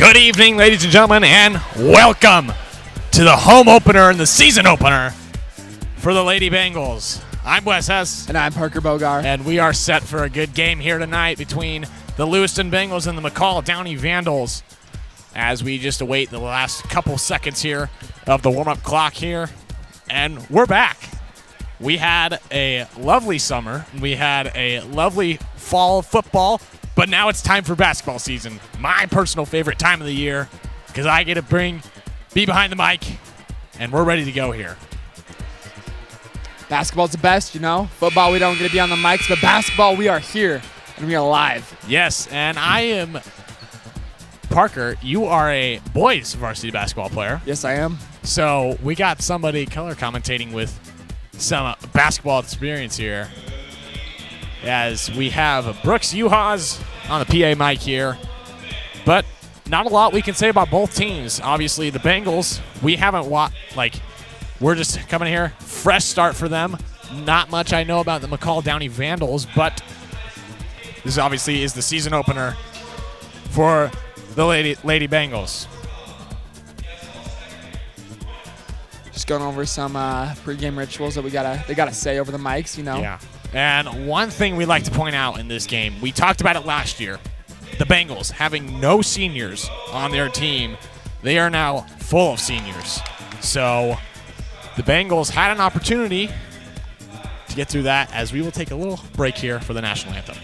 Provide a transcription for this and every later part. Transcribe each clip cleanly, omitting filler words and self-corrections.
Good evening, ladies and gentlemen, and welcome to the home opener and the season opener for the Lady Bengals. I'm Wes Hess. And I'm Parker Bogar. And we are set for a good game here tonight between the Lewiston Bengals and the Mccall-Donelly Vandals as we just await the last couple seconds here of the warm-up clock here. And we're back. We had a lovely summer. We had a lovely fall of football. But now it's time for basketball season, my personal favorite time of the year, because I get to be behind the mic, and we're ready to go here. Basketball's the best, you know. Football, we don't get to be on the mics, but basketball, we are here, and we are live. Yes, and I am Parker. You are a boys varsity basketball player. Yes, I am. So we got somebody color commentating with some basketball experience here, as we have Brooks Uhas on the PA mic here. But not a lot we can say about both teams. Obviously, the Bengals, we haven't we're just coming here, fresh start for them. Not much I know about the Mccall-Donelly Vandals, but this obviously is the season opener for the Lady Bengals. Just going over some pregame rituals that they gotta say over the mics, you know. Yeah. And one thing we like to point out in this game, we talked about it last year, the Bengals having no seniors on their team. They are now full of seniors. So the Bengals had an opportunity to get through that, as we will take a little break here for the national anthem.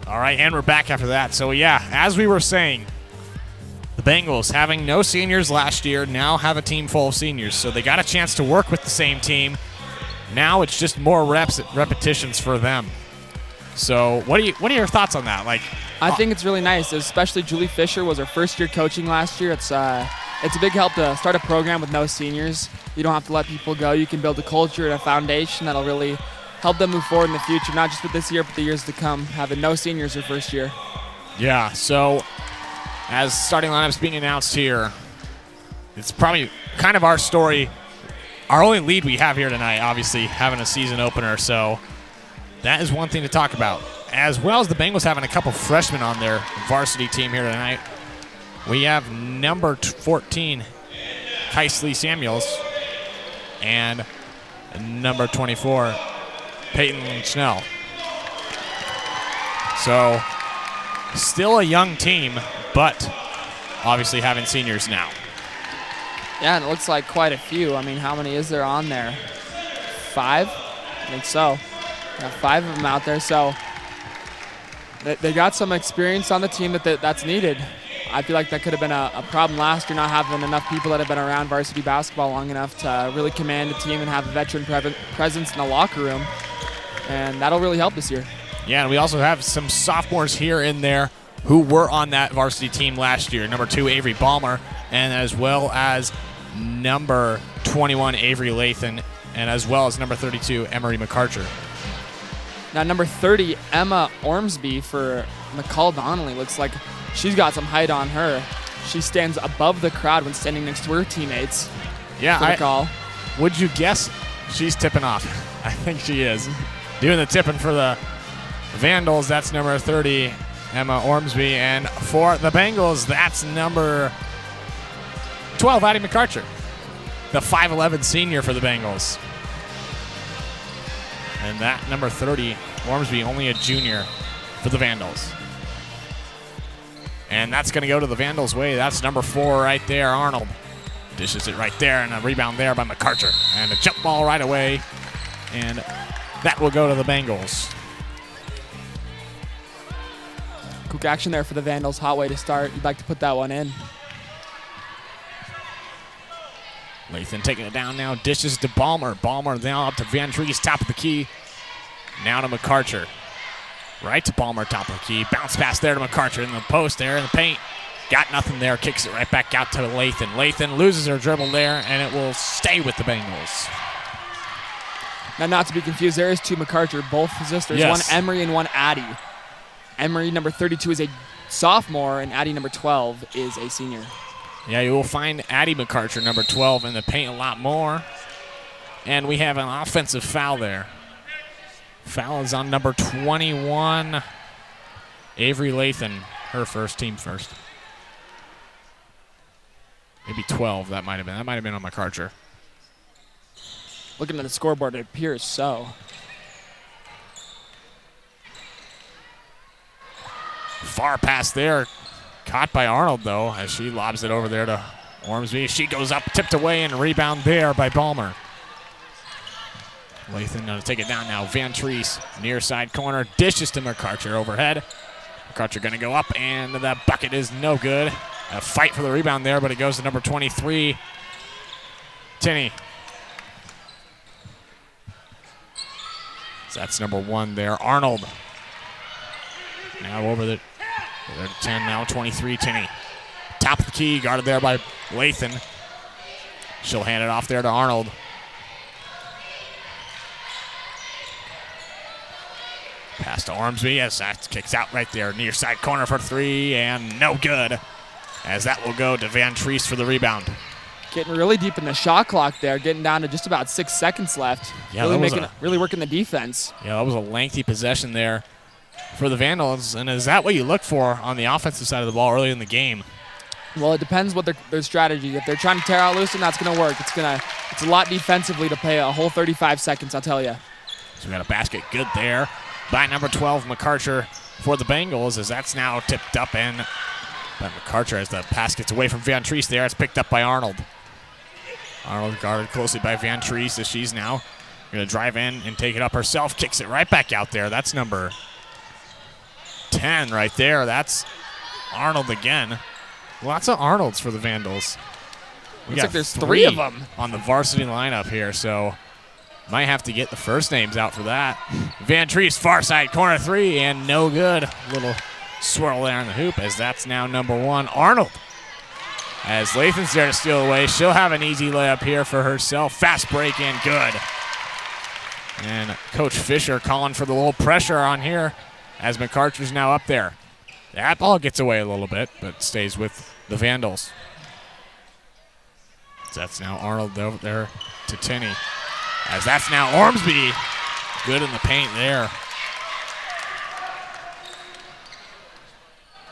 All right, and we're back after that. So, yeah, as we were saying, the Bengals, having no seniors last year, now have a team full of seniors. So they got a chance to work with the same team. Now it's just more repetitions for them. So what are your thoughts on that? I think it's really nice, especially Julie Fisher was her first year coaching last year. It's a big help to start a program with no seniors. You don't have to let people go. You can build a culture and a foundation that'll really help them move forward in the future, not just with this year, but the years to come, having no seniors their first year. Yeah, so as starting lineups being announced here, it's probably kind of our story, our only lead we have here tonight, obviously, having a season opener. So that is one thing to talk about. As well as the Bengals having a couple freshmen on their varsity team here tonight. We have number 14, Kaisley Samuels, and number 24, Peyton Schnell. So still a young team, but obviously having seniors now. Yeah, and it looks like quite a few. I mean, how many is there on there? 5? I think so. Got 5 of them out there. So they got some experience on the team that's needed. I feel like that could have been a problem last year, not having enough people that have been around varsity basketball long enough to really command a team and have a veteran presence in the locker room. And that'll really help this year. Yeah, and we also have some sophomores here and there who were on that varsity team last year. Number 2, Avery Balmer, and as well as number 21, Avery Lathan, and as well as number 32, Emery McArcher. Now, number 30, Emma Ormsby for Mccall-Donelly looks like she's got some height on her. She stands above the crowd when standing next to her teammates. Yeah, call. Would you guess she's tipping off? I think she is. Doing the tipping for the Vandals, that's number 30, Emma Ormsby. And for the Bengals, that's number 12, Addie McArcher, the 5'11 senior for the Bengals. And that number 30, Ormsby, only a junior for the Vandals. And that's going to go to the Vandals' way. That's number 4 right there, Arnold. Dishes it right there, and a rebound there by McArcher. And a jump ball right away. And that will go to the Bengals. Quick action there for the Vandals. Hot way to start. You'd like to put that one in. Lathan taking it down now. Dishes to Balmer. Balmer now up to Van Trees, top of the key. Now to McArcher. Right to Balmer, top of the key. Bounce pass there to McArcher in the post there in the paint. Got nothing there. Kicks it right back out to Lathan. Lathan loses her dribble there, and it will stay with the Bengals. Now, not to be confused, there is 2 McArcher, both sisters. Yes. One Emery and one Addie. Emery, number 32, is a sophomore, and Addie, number 12, is a senior. Yeah, you will find Addie McArcher, number 12, in the paint a lot more. And we have an offensive foul there. Foul is on number 21, Avery Lathan, her first, team first. Maybe 12, that might have been. That might have been on McArcher. Looking at the scoreboard, it appears so. Far pass there. Caught by Arnold, though, as she lobs it over there to Ormsby. She goes up, tipped away, and rebound there by Balmer. Lathan going to take it down now. Van Trees, near side corner, dishes to McArcher overhead. McArcher going to go up, and that bucket is no good. A fight for the rebound there, but it goes to number 23, Tinney. So that's number 1 there, Arnold. Now over the 10, now 23, Tinney. Top of the key, guarded there by Lathan. She'll hand it off there to Arnold. Pass to Ormsby as that kicks out right there. Near side corner for 3, and no good. As that will go to Van Trees for the rebound. Getting really deep in the shot clock there, getting down to just about 6 seconds left. Yeah, really working the defense. Yeah, that was a lengthy possession there for the Vandals. And is that what you look for on the offensive side of the ball early in the game? Well, it depends what their strategy. If they're trying to tear out Lewiston, that's going to work. It's a lot defensively to play a whole 35 seconds, I'll tell you. So we got a basket good there by number 12, McArcher, for the Bengals, as that's now tipped up, and by McArcher as the pass gets away from Van Trees there. It's picked up by Arnold. Arnold guarded closely by Van Trees, as she's now going to drive in and take it up herself. Kicks it right back out there. That's number 10 right there. That's Arnold again. Lots of Arnolds for the Vandals. Looks like there's 3 of them on the varsity lineup here, so might have to get the first names out for that. Van Trees, far side corner 3, and no good. Little swirl there on the hoop, as that's now number 1, Arnold. As Lathan's there to steal away, she'll have an easy layup here for herself. Fast break in, good. And Coach Fisher calling for the little pressure on here, as McArcher's now up there. That ball gets away a little bit, but stays with the Vandals. So that's now Arnold over there to Tinney. As that's now Ormsby. Good in the paint there.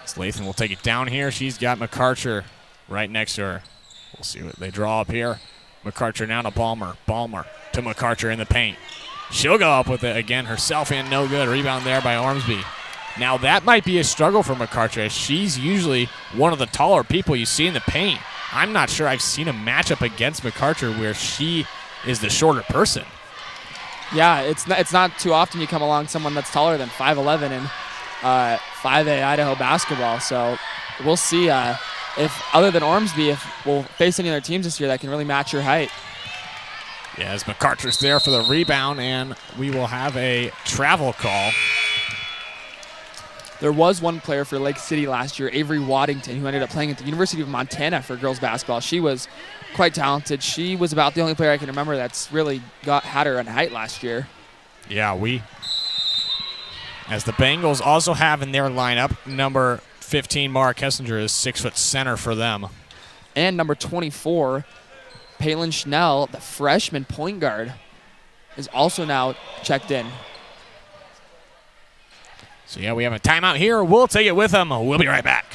As Lathan will take it down here. She's got McArcher right next to her. We'll see what they draw up here. McArcher now to Balmer. Balmer to McArcher in the paint. She'll go up with it again herself, and no good. Rebound there by Ormsby. Now that might be a struggle for McArcher, as she's usually one of the taller people you see in the paint. I'm not sure I've seen a matchup against McArcher where she is the shorter person. Yeah, it's not too often you come along someone that's taller than 5'11 in 5A Idaho basketball. So we'll see if, other than Ormsby, if we'll face any other teams this year that can really match your height. Yeah, as McArcher's there for the rebound, and we will have a travel call. There was one player for Lake City last year, Avery Waddington, who ended up playing at the University of Montana for girls basketball. She was quite talented. She was about the only player I can remember that's really had her on height last year. Yeah, As the Bengals also have in their lineup, number 15, Mara Kessinger, is 6-foot center for them. And number 24, Palin Schnell, the freshman point guard, is also now checked in. So, yeah, we have a timeout here. We'll take it with them. We'll be right back.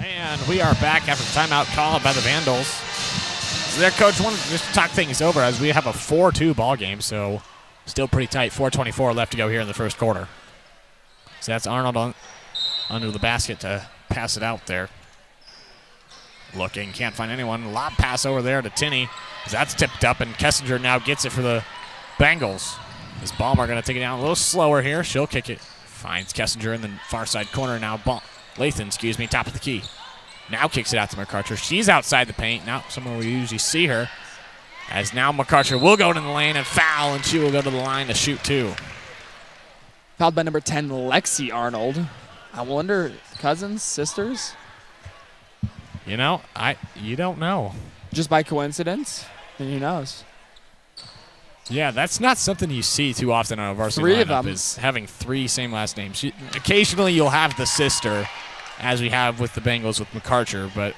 And we are back after the timeout called by the Vandals. So their coach wanted to just talk things over as we have a 4-2 ball game, so still pretty tight. 4:24 left to go here in the first quarter. So that's Arnold under the basket to pass it out there. Looking, can't find anyone. Lob pass over there to Tinney. That's tipped up, and Kessinger now gets it for the Bengals. This Ballmer going to take it down a little slower here. She'll kick it. Finds Kessinger in the far side corner now. Lathan, top of the key. Now kicks it out to McArcher. She's outside the paint. Now somewhere we usually see her. As now McArcher will go to the lane and foul, and she will go to the line to shoot two. Fouled by number 10, Lexi Arnold. I wonder, cousins, sisters? You don't know. Just by coincidence? And who knows? Yeah, that's not something you see too often on a varsity Three lineup, of them. is having three same last names. Occasionally you'll have the sister, as we have with the Bengals with McArcher, but...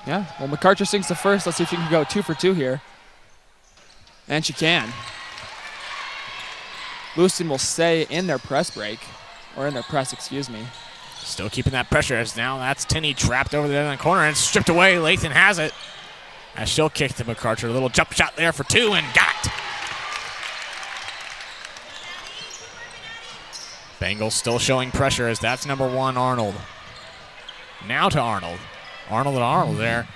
Yeah, well, McArcher sinks the first. Let's see if she can go 2 for 2 here. And she can. Lewiston will stay in their press break. Or in their press, excuse me. Still keeping that pressure as now that's Tinney trapped over there in the corner and stripped away. Lathan has it. As she'll kick to McArcher. A little jump shot there for two and got it. Bengals still showing pressure as that's number 1, Arnold. Now to Arnold. Arnold there.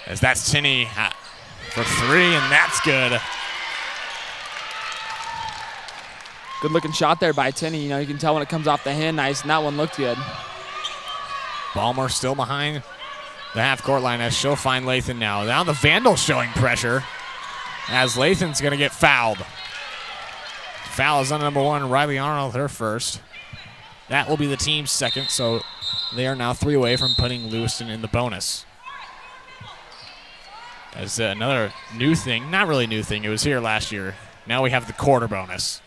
As that's Tinney for 3, and that's good. Good looking shot there by Tinney. You can tell when it comes off the hand nice, and that one looked good. Ballmer still behind the half-court line as she'll find Lathan now. Now the Vandals showing pressure as Lathan's going to get fouled. Foul is on number 1, Riley Arnold, her first. That will be the team's second, so they are now 3 away from putting Lewiston in the bonus. As another new thing, not really new thing, it was here last year. Now we have the quarter bonus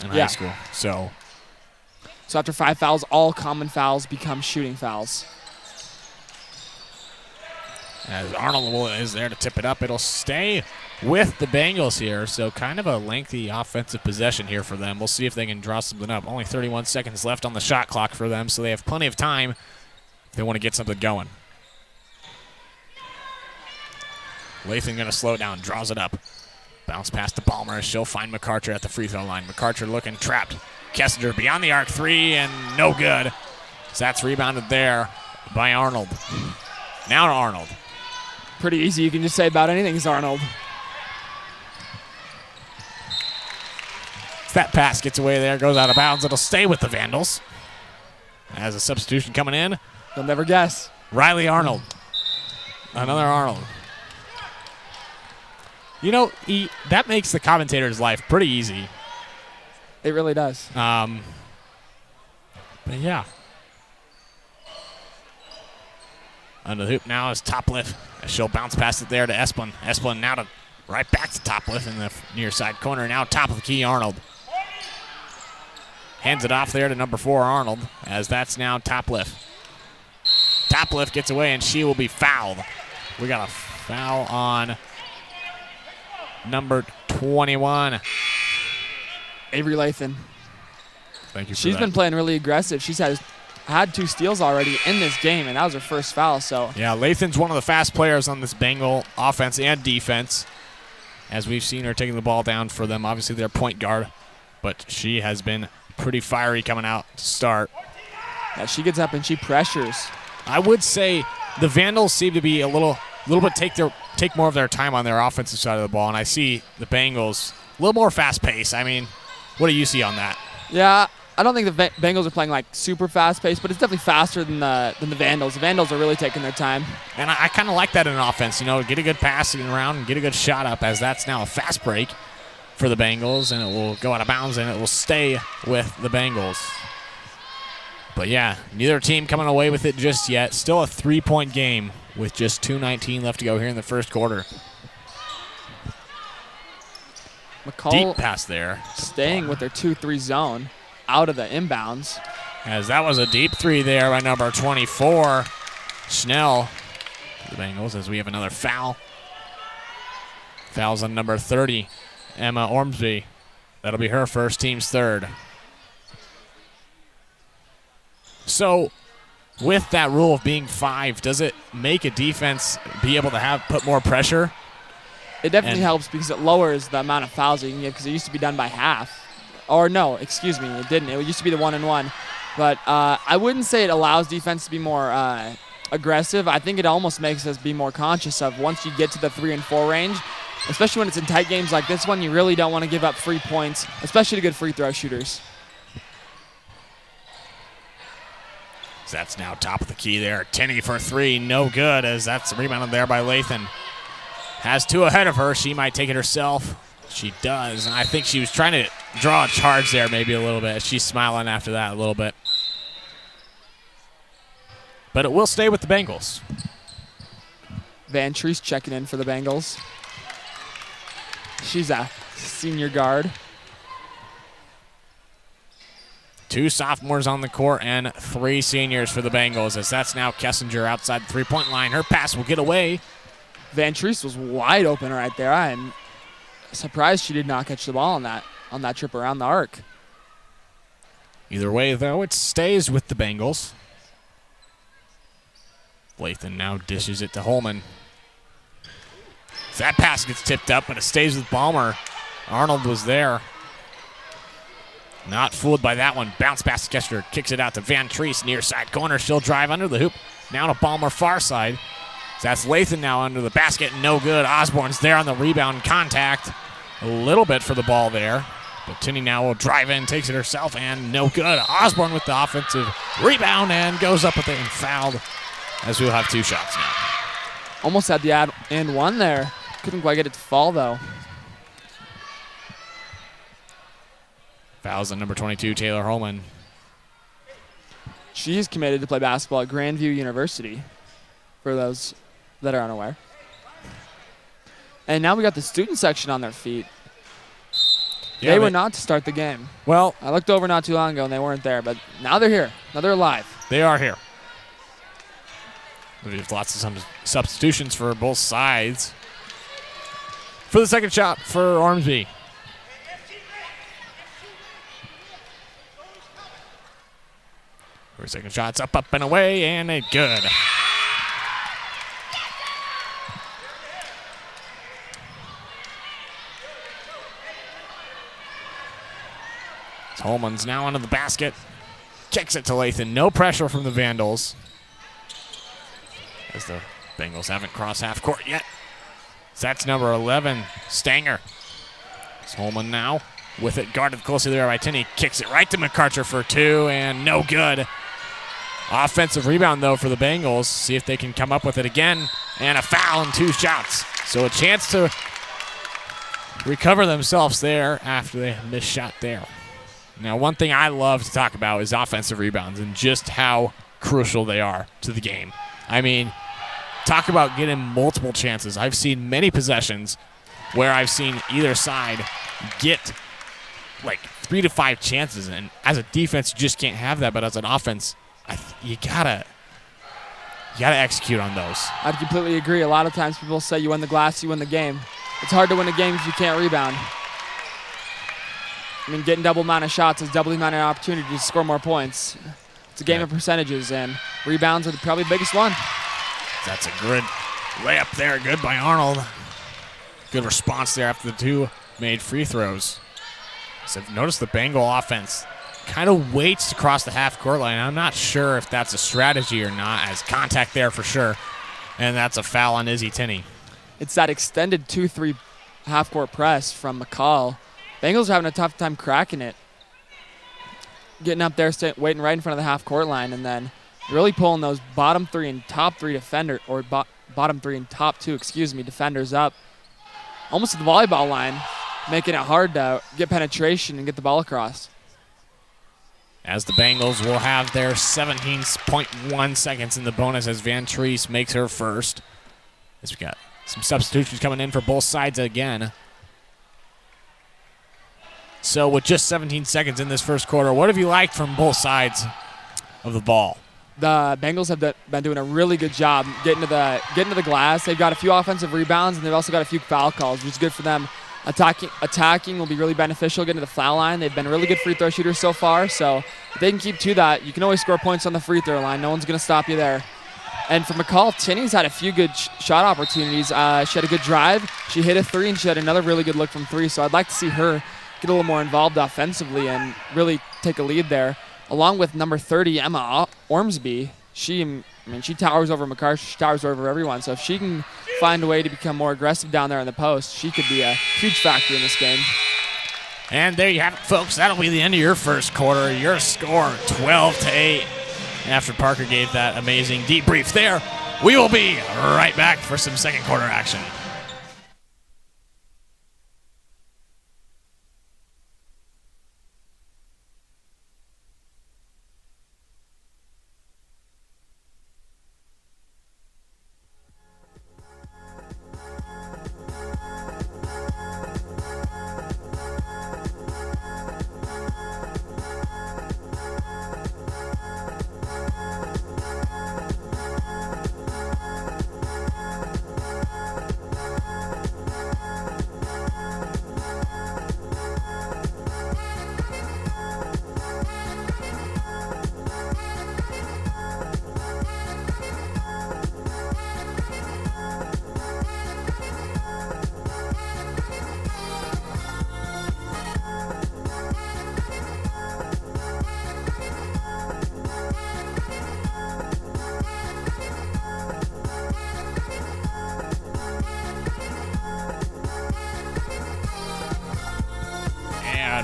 in high school. So after 5 fouls, all common fouls become shooting fouls. As Arnold is there to tip it up, it'll stay with the Bengals here. So kind of a lengthy offensive possession here for them. We'll see if they can draw something up. Only 31 seconds left on the shot clock for them, so they have plenty of time if they want to get something going. Lathan going to slow down, draws it up. Bounce past the Ballmer. She'll find McArcher at the free throw line. McArcher looking trapped. Kessinger beyond the arc 3 and no good. So that's rebounded there by Arnold. Now to Arnold. Pretty easy. You can just say about anything is Arnold. That pass gets away there, goes out of bounds. It'll stay with the Vandals. As a substitution coming in. You'll never guess. Riley Arnold. Another Arnold. That makes the commentator's life pretty easy. It really does. But yeah. Under the hoop now is Topliff. She'll bounce past it there to Esplin. Esplin now to right back to Topliff in the near side corner. Now top of the key, Arnold. Hands it off there to number 4, Arnold, as that's now Topliff. Topliff gets away, and she will be fouled. We got a foul on number 21. Avery Lathan. Thank you for She's that. been playing really aggressive. She's had 2 steals already in this game, and that was her first foul. So yeah, Lathan's one of the fast players on this Bengal offense and defense, as we've seen her taking the ball down for them. Obviously, they're point guard, but she has been pretty fiery coming out to start. Yeah, she gets up and she pressures. I would say the Vandals seem to be a little bit take more of their time on their offensive side of the ball, and I see the Bengals a little more fast pace. I mean, What do you see on that? Yeah, I don't think the Bengals are playing like super fast-paced, but it's definitely faster than the Vandals. The Vandals are really taking their time. And I kind of like that in an offense. Get a good passing around and get a good shot up, as that's now a fast break for the Bengals, and it will go out of bounds, and it will stay with the Bengals. But, yeah, neither team coming away with it just yet. Still a 3-point game with just 2:19 left to go here in the first quarter. Mccall deep pass there. Staying with their 2-3 zone out of the inbounds. As that was a deep three there by number 24, Schnell. The Bengals, as we have another foul. Fouls on number 30, Emma Ormsby. That'll be her first, team's third. So, with that rule of being 5, does it make a defense be able to put more pressure? It definitely helps because it lowers the amount of fouls you can get, because it used to be done by half. Or no, excuse me, it didn't. It used to be the 1-and-1. But I wouldn't say it allows defense to be more aggressive. I think it almost makes us be more conscious of once you get to the 3 and 4 range, especially when it's in tight games like this one, you really don't want to give up free points, especially to good free throw shooters. So that's now top of the key there. Tenney for 3, no good, as that's rebounded there by Lathan. Has 2 ahead of her. She might take it herself. She does, and I think she was trying to draw a charge there maybe a little bit. She's smiling after that a little bit. But it will stay with the Bengals. Van Treese checking in for the Bengals. She's a senior guard. 2 sophomores on the court and 3 seniors for the Bengals, as that's now Kessinger outside the 3-point line. Her pass will get away. Van Treese was wide open right there. I'm surprised she did not catch the ball on that trip around the arc. Either way, though, it stays with the Bengals. Lathan now dishes it to Holman. That pass gets tipped up, but it stays with Balmer. Arnold was there. Not fooled by that one. Bounce pass to Kessinger. Kicks it out to Van Treese, near side corner. She'll drive under the hoop. Now to Balmer, far side. So that's Lathan now under the basket. No good. Osborne's there on the rebound. Contact a little bit for the ball there. But Tinney now will drive in, takes it herself, and no good. Osborne with the offensive rebound and goes up with it and fouled, as we'll have 2 shots now. Almost had the and one there. Couldn't quite get it to fall, though. Fouls on number 22, Taylor Holman. She's committed to play basketball at Grandview University, for those that are unaware. And now we got the student section on their feet. Yeah, they were not to start the game. Well, I looked over not too long ago and they weren't there, but now they're here. Now they're alive. They are here. We have lots of substitutions for both sides. For the second shot for Ormsby. For second shot's up, and away, and a good. Holman's now under the basket. Kicks it to Lathan. No pressure from the Vandals, as the Bengals haven't crossed half court yet. So that's number 11, Stanger. It's Holman now with it, guarded closely there by Tinney. Kicks it right to McCarter for 2, and no good. Offensive rebound, though, for the Bengals. See if they can come up with it again. And a foul and 2 shots. So a chance to recover themselves there after they missed shot there. Now, one thing I love to talk about is offensive rebounds and just how crucial they are to the game. I mean, talk about getting multiple chances. I've seen many possessions where I've seen either side get like 3 to 5 chances, and as a defense, you just can't have that. But as an offense, you gotta execute on those. I'd completely agree. A lot of times people say you win the glass, you win the game. It's hard to win a game if you can't rebound. I mean, getting double amount of shots is double the amount of opportunity to score more points. It's a game of percentages, and rebounds are probably the biggest one. That's a good layup there. Good by Arnold. Good response there after the 2 made free throws. So notice the Bengal offense kind of waits to cross the half-court line. I'm not sure if that's a strategy or not, as contact there for sure. And that's a foul on Izzy Tinney. It's that extended 2-3 half-court press from McCall Bengals are having a tough time cracking it. Getting up there, waiting right in front of the half-court line, and then really pulling those bottom 3 and top 3 defender, or bottom 3 and top 2, defenders up almost to the volleyball line, making it hard to get penetration and get the ball across. As the Bengals will have their 17.1 seconds in the bonus as Van Treese makes her first. As we got some substitutions coming in for both sides again. So with just 17 seconds in this first quarter, what have you liked from both sides of the ball? The Bengals have been doing a really good job getting to the glass. They've got a few offensive rebounds, and they've also got a few foul calls, which is good for them. Attacking will be really beneficial getting to the foul line. They've been really good free throw shooters so far, so if they can keep to that, you can always score points on the free throw line. No one's going to stop you there. And for Mccall-Donelly's had a few good shot opportunities. She had a good drive. She hit a 3, and she had another really good look from 3, so I'd like to see her get a little more involved offensively and really take a lead there. Along with number 30, Emma Ormsby. She towers over McCarthy. She towers over everyone. So if she can find a way to become more aggressive down there in the post, she could be a huge factor in this game. And there you have it, folks. That'll be the end of your first quarter. Your score, 12-8. After Parker gave that amazing debrief there, we will be right back for some second quarter action.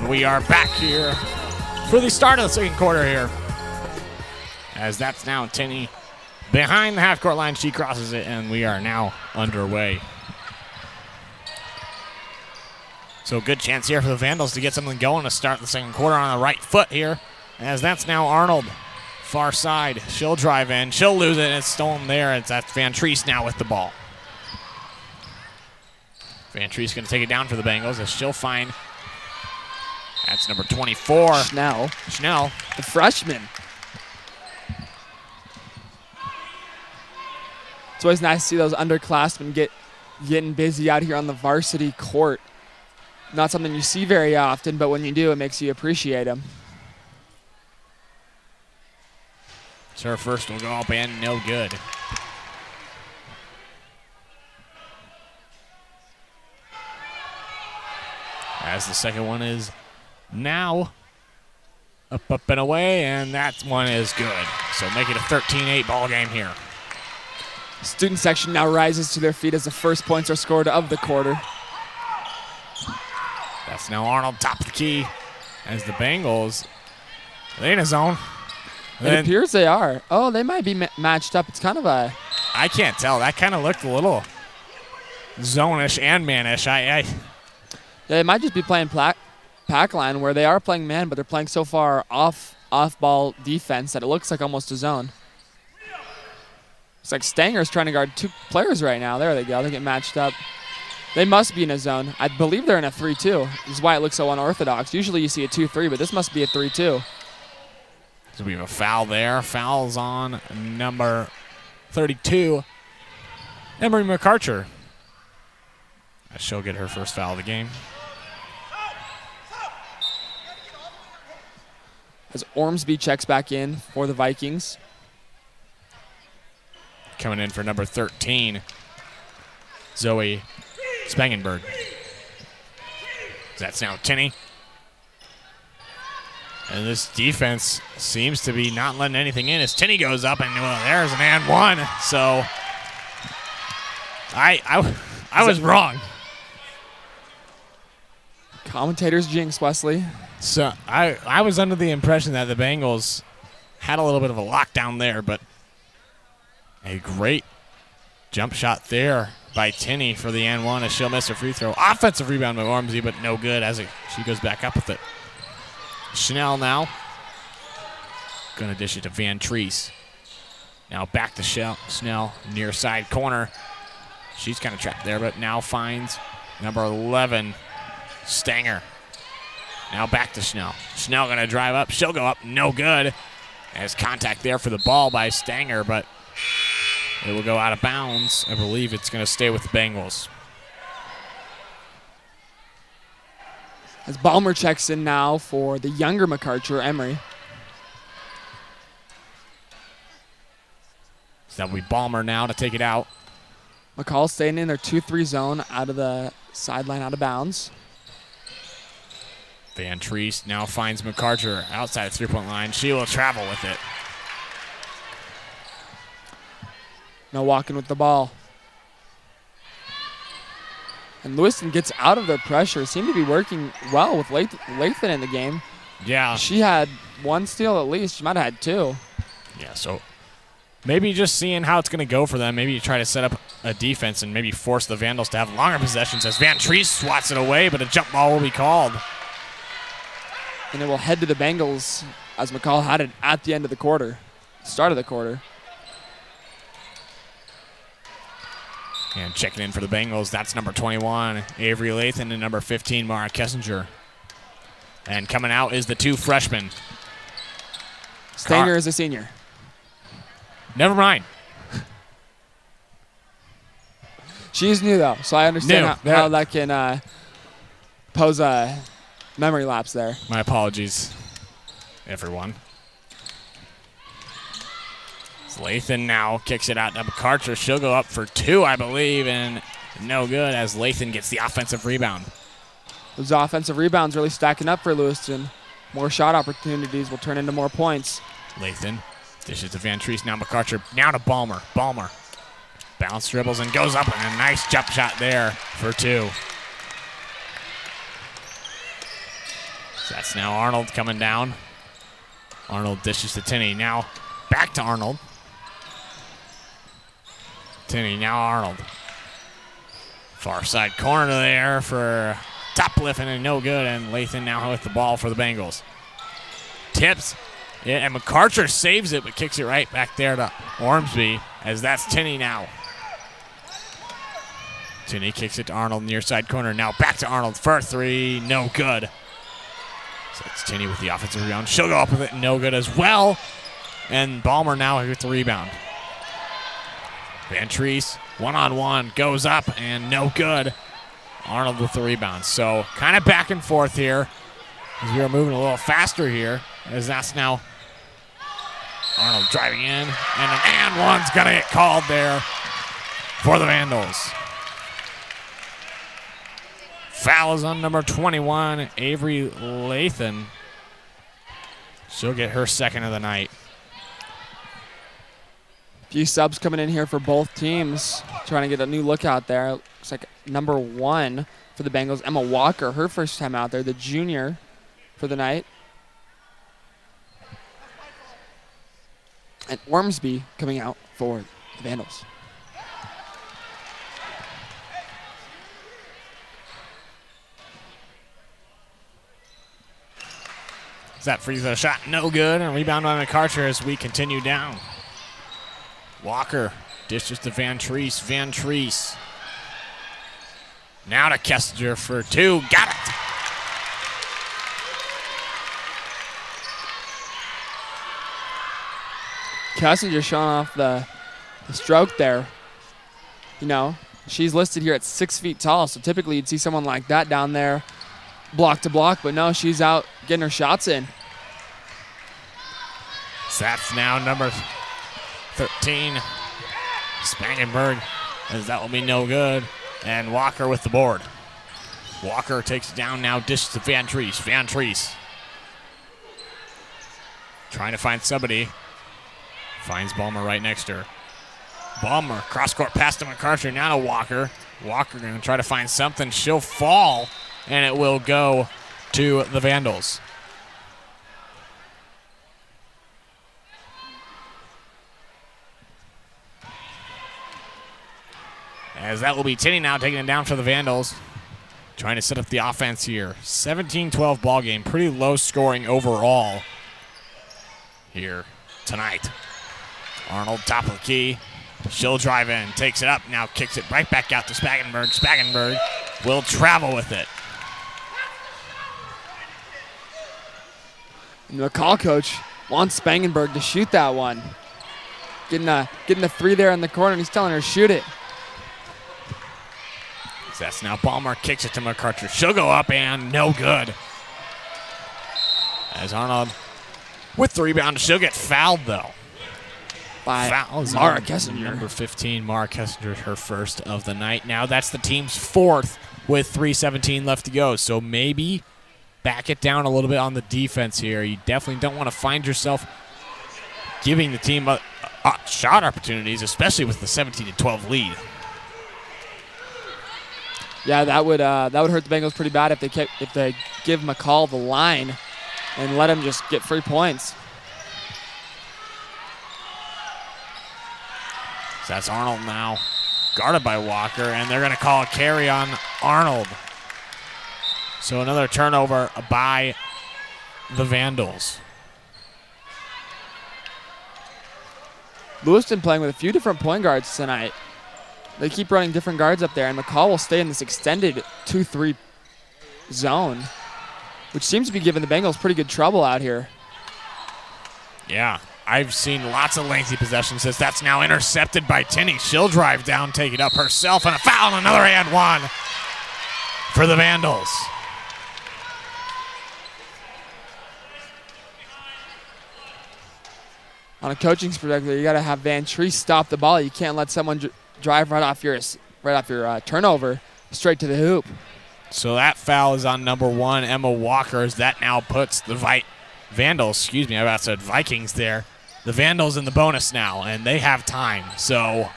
We are back here for the start of the second quarter here. As that's now Tinney behind the half-court line. She crosses it, and we are now underway. So good chance here for the Vandals to get something going to start the second quarter on the right foot here. As that's now Arnold, far side. She'll drive in. She'll lose it, and it's stolen there. That's Van Treese now with the ball. Van Treese going to take it down for the Bengals as she'll find... That's number 24. Schnell. The freshman. It's always nice to see those underclassmen getting busy out here on the varsity court. Not something you see very often, but when you do, it makes you appreciate them. So her first will go up and no good. As the second one is now up, and away, and that one is good. So make it a 13-8 ball game here. Student section now rises to their feet as the first points are scored of the quarter. That's now Arnold, top of the key, as the Bengals, they in a zone. It appears they are. Oh, they might be matched up. It's kind of a... I can't tell. That kind of looked a little zone-ish and man-ish. Yeah, they might just be playing pack line where they are playing man, but they're playing so far off-ball defense that it looks like almost a zone. It's like Stanger's trying to guard 2 players right now. There they go. They get matched up. They must be in a zone. I believe they're in a 3-2. This is why it looks so unorthodox. Usually you see a 2-3, but this must be a 3-2. So we have a foul there. Foul's on number 32, Emery McArcher. She'll get her first foul of the game. As Ormsby checks back in for the Vikings. Coming in for number 13, Zoe Spangenberg. That's now Tinney. And this defense seems to be not letting anything in as Tinney goes up, and there's an and one. So I was wrong. Commentators jinx, Wesley. So I was under the impression that the Bengals had a little bit of a lockdown there, but a great jump shot there by Tinney for the N1 as she'll miss her free throw. Offensive rebound by Ormsby, but no good as she goes back up with it. Schnell now. Going to dish it to Van Treese. Now back to Schnell, near side corner. She's kind of trapped there, but now finds number 11, Stanger. Now back to Schnell. Schnell going to drive up. She'll go up. No good. There's contact there for the ball by Stanger, but it will go out of bounds. I believe it's going to stay with the Bengals. As Balmer checks in now for the younger McArcher, Emery. So that'll be Balmer now to take it out. McCall staying in their 2-3 zone out of the sideline, out of bounds. Van Treese now finds McArcher outside the three-point line. She will travel with it. No walking with the ball. And Lewiston gets out of their pressure. Seemed to be working well with Lathan in the game. Yeah. She had one steal at least. She might have had two. Yeah, so maybe just seeing how it's going to go for them. Maybe you try to set up a defense and maybe force the Vandals to have longer possessions as Van Treese swats it away, but a jump ball will be called. And it will head to the Bengals as McCall had it at the end of the quarter, start of the quarter. And checking in for the Bengals, that's number 21, Avery Lathan, and number 15, Mara Kessinger. And coming out is the two freshmen. Stanger is a senior. Never mind. She's new, though, so I understand how that can pose a memory lapse there. My apologies, everyone. Lathan now kicks it out to McArcher. She'll go up for two, I believe, and no good as Lathan gets the offensive rebound. Those offensive rebounds really stacking up for Lewiston. More shot opportunities will turn into more points. Lathan dishes to Van Treese. Now McArcher. Now to Balmer. Balmer bounce dribbles and goes up, and a nice jump shot there for two. So that's now Arnold coming down. Arnold dishes to Tinney. Now back to Arnold. Tinney, now Arnold. Far side corner there for top lifting and no good, and Lathan now with the ball for the Bengals. Tips, yeah, and McArcher saves it but kicks it right back there to Ormsby as that's Tinney now. Tinney kicks it to Arnold near side corner. Now back to Arnold for three, no good. So it's Tinney with the offensive rebound. She'll go up with it, no good as well. And Balmer now with the rebound. Van Treese, one-on-one, goes up and no good. Arnold with the rebound. So kind of back and forth here as we are moving a little faster here as that's now Arnold driving in. And an and one's going to get called there for the Vandals. Foul is on number 21, Avery Lathan. She'll get her second of the night. Few subs coming in here for both teams, trying to get a new look out there. Looks like number 1 for the Bengals, Emma Walker, her first time out there, the junior for the night. And Ormsby coming out for the Vandals. That free throw shot, no good, and rebound by McArcher as we continue down. Walker dishes to Van Treese. Van Treese. Now to Kessinger for two. Got it. Kessinger showing off the stroke there. You know, she's listed here at 6 feet tall, so typically you'd see someone like that down there block to block, but no, she's out getting her shots in. So that's now number 13, Spangenberg, as that will be no good. And Walker with the board. Walker takes it down now, dishes to Van Treese. Van Treese trying to find somebody. Finds Balmer right next to her. Balmer, cross-court pass to McArcher, now to Walker. Walker going to try to find something. She'll fall and it will go to the Vandals. As that will be Tinney now taking it down for the Vandals. Trying to set up the offense here. 17-12 ball game. Pretty low scoring overall here tonight. Arnold, top of the key. She'll drive in, takes it up, now kicks it right back out to Spagenberg. Spagenberg will travel with it. And the McCall coach wants Spangenberg to shoot that one. Getting the three there in the corner, and he's telling her, shoot it. That's now Ballmer kicks it to McCarter. She'll go up and no good. As Arnold with the rebound, she'll get fouled though. By Fouls Mara on Kessinger. Number 15, Mara Kessinger, her first of the night. Now that's the team's fourth with 3:17 left to go. So maybe back it down a little bit on the defense here. You definitely don't want to find yourself giving the team shot opportunities, especially with the 17-12 lead. Yeah, that would hurt the Bengals pretty bad if they give McCall the line and let him just get free points. So that's Arnold now, guarded by Walker, and they're going to call a carry on Arnold. So another turnover by the Vandals. Lewiston playing with a few different point guards tonight. They keep running different guards up there, and McCall will stay in this extended 2-3 zone, which seems to be giving the Bengals pretty good trouble out here. Yeah, I've seen lots of lengthy possessions. That's now intercepted by Tinney. She'll drive down, take it up herself, and a foul, and another and one for the Vandals. On a coaching perspective, you got to have Van Tree stop the ball. You can't let someone drive right off your turnover straight to the hoop. So that foul is on number 1, Emma Walker, as that now puts the Vandals, I about said Vikings there. The Vandals in the bonus now, and they have time. So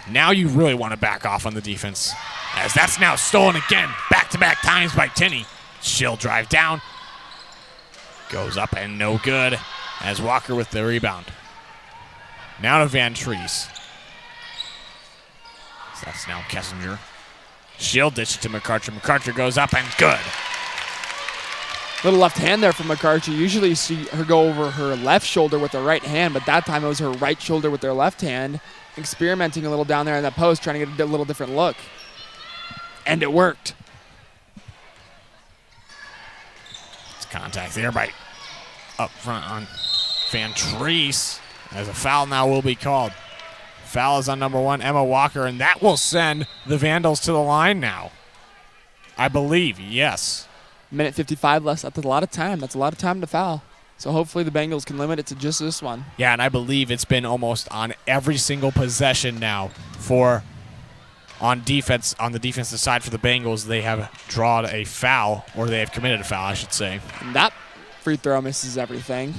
now you really want to back off on the defense, as that's now stolen again, back-to-back times by Tinney. She'll drive down, goes up and no good, as Walker with the rebound. Now to Van Treese. So that's now Kessinger. She'll ditch it to McCarter. McCarter goes up and good. Little left hand there from McCarter. Usually you see her go over her left shoulder with her right hand, but that time it was her right shoulder with her left hand, experimenting a little down there in that post, trying to get a little different look. And it worked. It's contact there by up front on Van Treese, as a foul now will be called. Foul is on number 1, Emma Walker, and that will send the Vandals to the line now. I believe, yes. Minute 55 left. That's a lot of time. That's a lot of time to foul. So hopefully the Bengals can limit it to just this one. Yeah, and I believe it's been almost on every single possession now on defense, on the defensive side for the Bengals. They have drawn a foul, or they have committed a foul, I should say. And that free throw misses everything.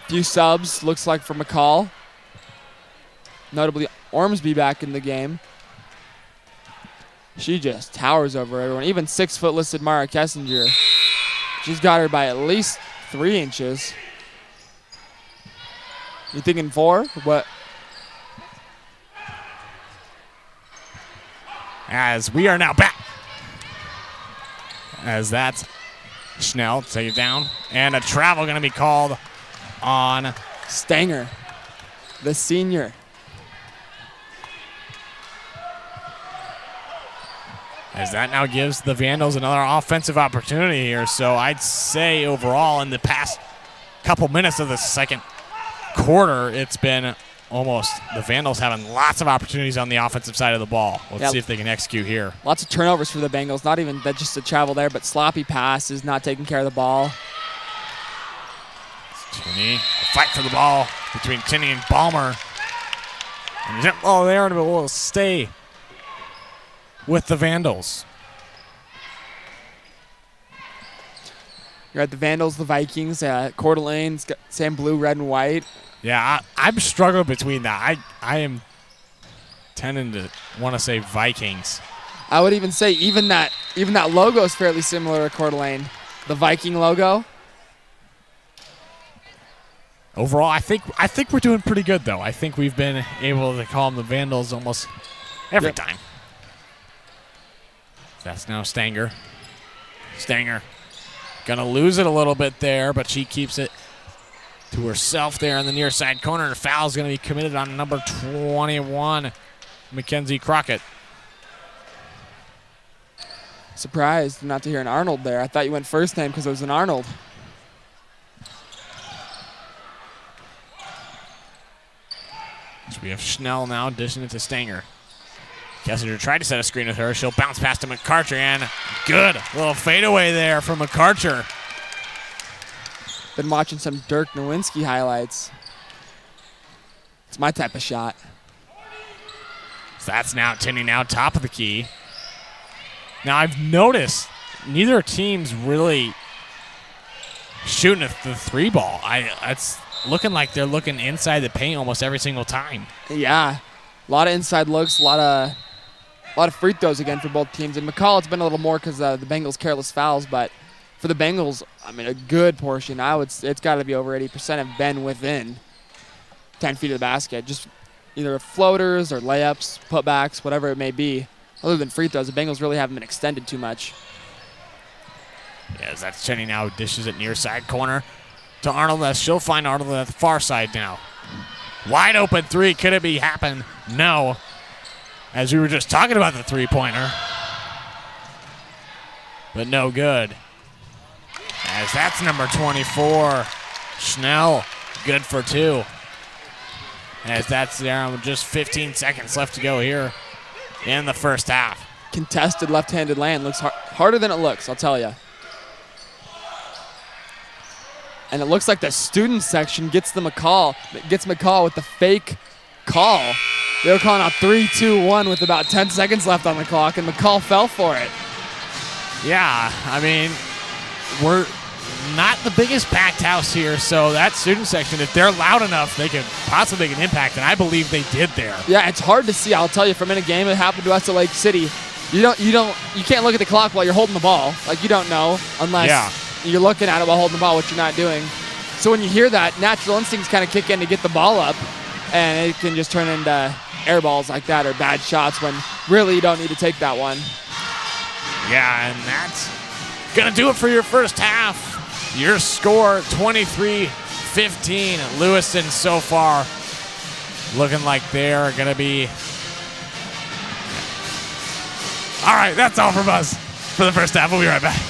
Few subs, looks like, for McCall. Notably, Ormsby back in the game. She just towers over everyone. Even 6-foot listed Mara Kessinger. She's got her by at least 3 inches. You thinking 4? What? As we are now back. As that's Schnell, take it down. And a travel going to be called on Stanger, the senior. As that now gives the Vandals another offensive opportunity here. So I'd say overall in the past couple minutes of the second quarter, it's been almost the Vandals having lots of opportunities on the offensive side of the ball. Let's see if they can execute here. Lots of turnovers for the Bengals. Not even that just the travel there, but sloppy passes, not taking care of the ball. Tinney, a fight for the ball between Tinney and Ballmer. And jump ball there, and it will stay with the Vandals. You're at the Vandals, the Vikings. Coeur d'Alene's got same blue, red, and white. Yeah, I'm struggling between that. I am tending to want to say Vikings. I would even say even that logo is fairly similar to Coeur d'Alene. The Viking logo. Overall, I think we're doing pretty good, though. I think we've been able to call them the Vandals almost every time. That's now Stanger. Stanger gonna lose it a little bit there, but she keeps it to herself there in the near side corner. The foul is gonna be committed on number 21, Mackenzie Crockett. Surprised not to hear an Arnold there. I thought you went first name because it was an Arnold. So we have Schnell now dishing it to Stanger. Kessinger tried to set a screen with her. She'll bounce past to McCarcher, and good little fadeaway there from McCarcher. Been watching some Dirk Nowinski highlights. It's my type of shot. So that's now Tinney now top of the key. Now I've noticed neither team's really shooting at the three ball. It's looking like they're looking inside the paint almost every single time. Yeah, a lot of inside looks, a lot of free throws again for both teams. And McCall, it's been a little more because the Bengals' careless fouls, but for the Bengals, I mean, a good portion. It's got to be over 80% have been within 10 feet of the basket. Just either floaters or layups, putbacks, whatever it may be. Other than free throws, the Bengals really haven't been extended too much. Yes, that's Cheney now dishes it near side corner to Arnold. She'll find Arnold at the far side now. Wide open three. Could it be happen? No. As we were just talking about the three-pointer. But no good. As that's number 24, Schnell, good for two. As that's there with just 15 seconds left to go here in the first half. Contested left-handed land looks harder than it looks, I'll tell you. And it looks like the student section gets McCall with the fake call. They were calling out 3-2-1 with about 10 seconds left on the clock, and McCall fell for it. Yeah, I mean, we're not the biggest packed house here, so that student section, if they're loud enough, they could possibly make an impact, and I believe they did there. Yeah, it's hard to see. I'll tell you, from in a game, it happened to us at Lake City. You can't look at the clock while you're holding the ball. Like, you don't know unless you're looking at it while holding the ball, which you're not doing. So when you hear that, natural instincts kind of kick in to get the ball up, and it can just turn into air balls like that or bad shots when really you don't need to take that one. Yeah, and that's going to do it for your first half. Your score, 23-15. Lewiston so far looking like they're going to be... All right, that's all from us for the first half. We'll be right back.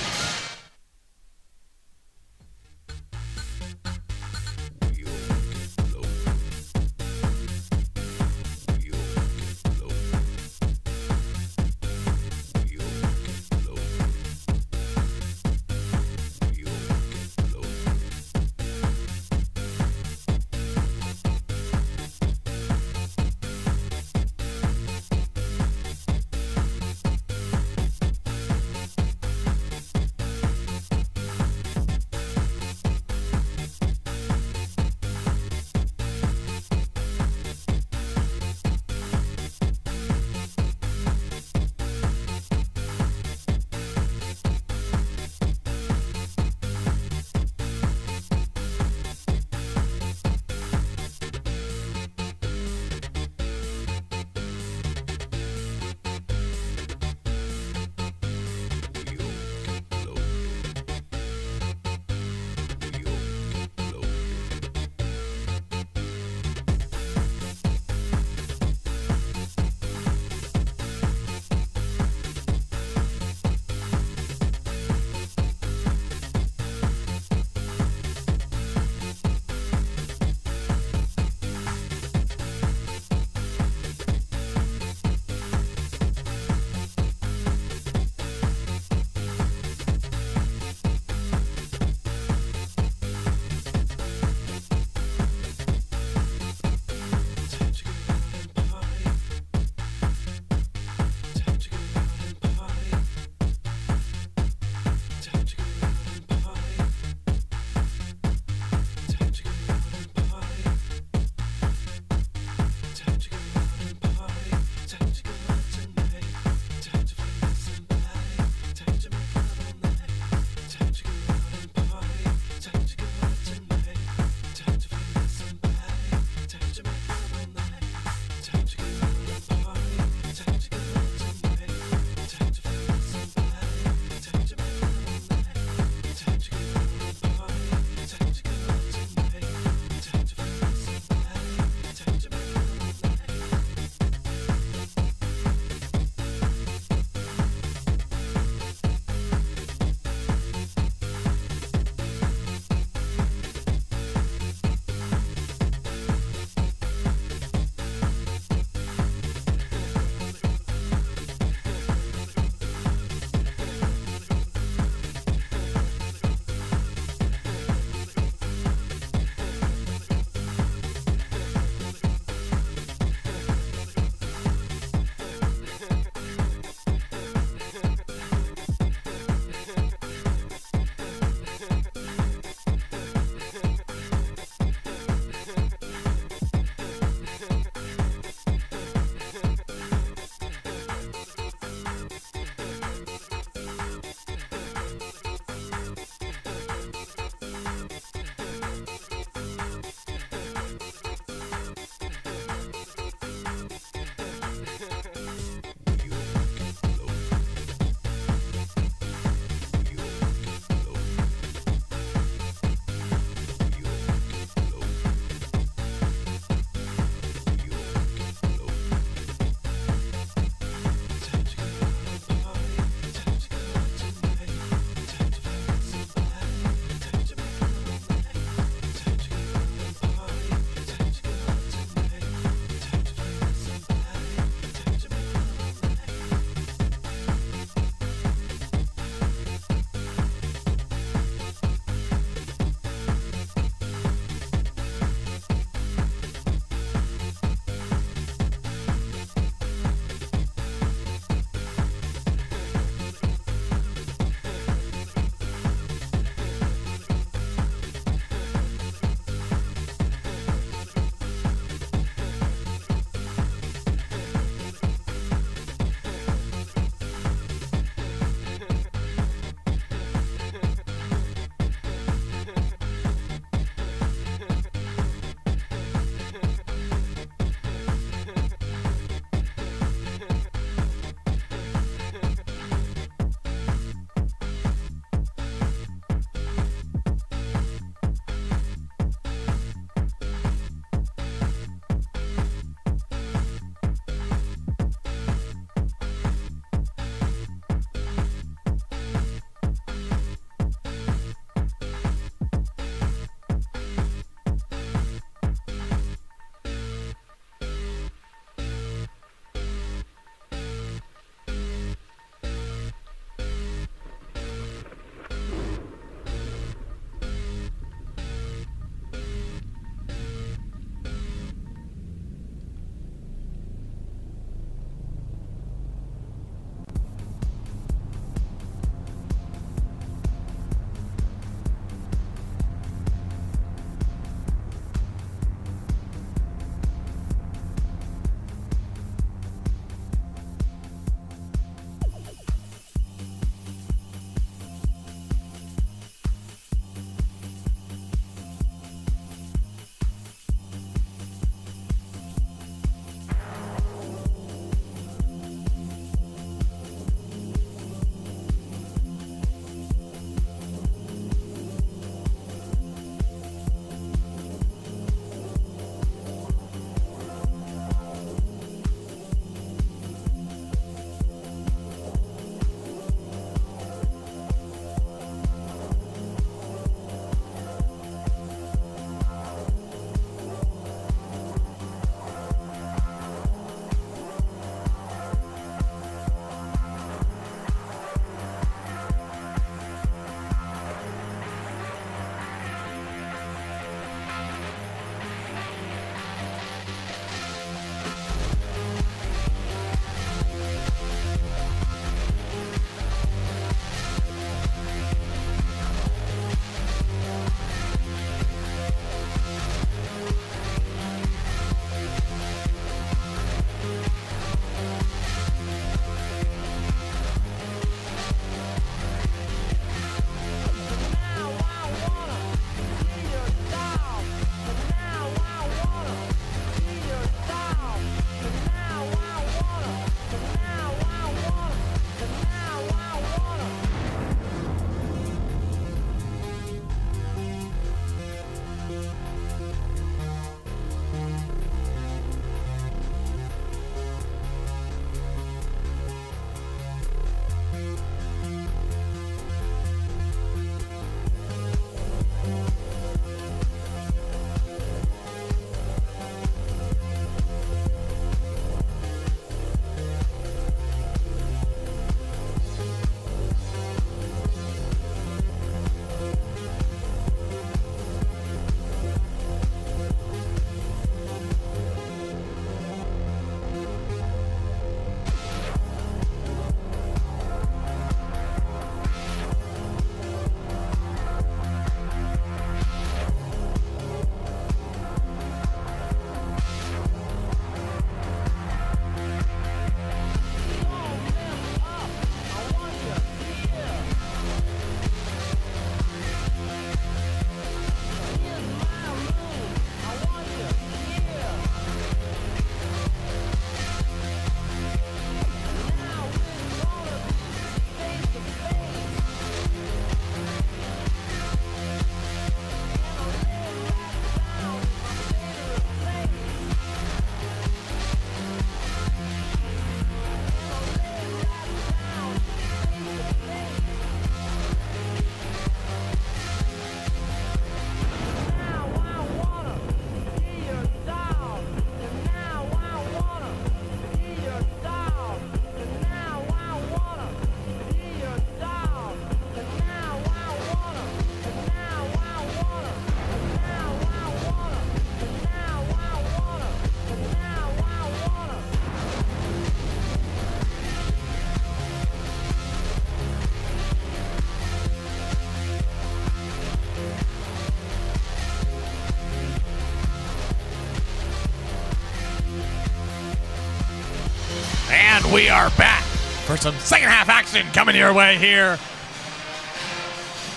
we are back for some second half action coming your way here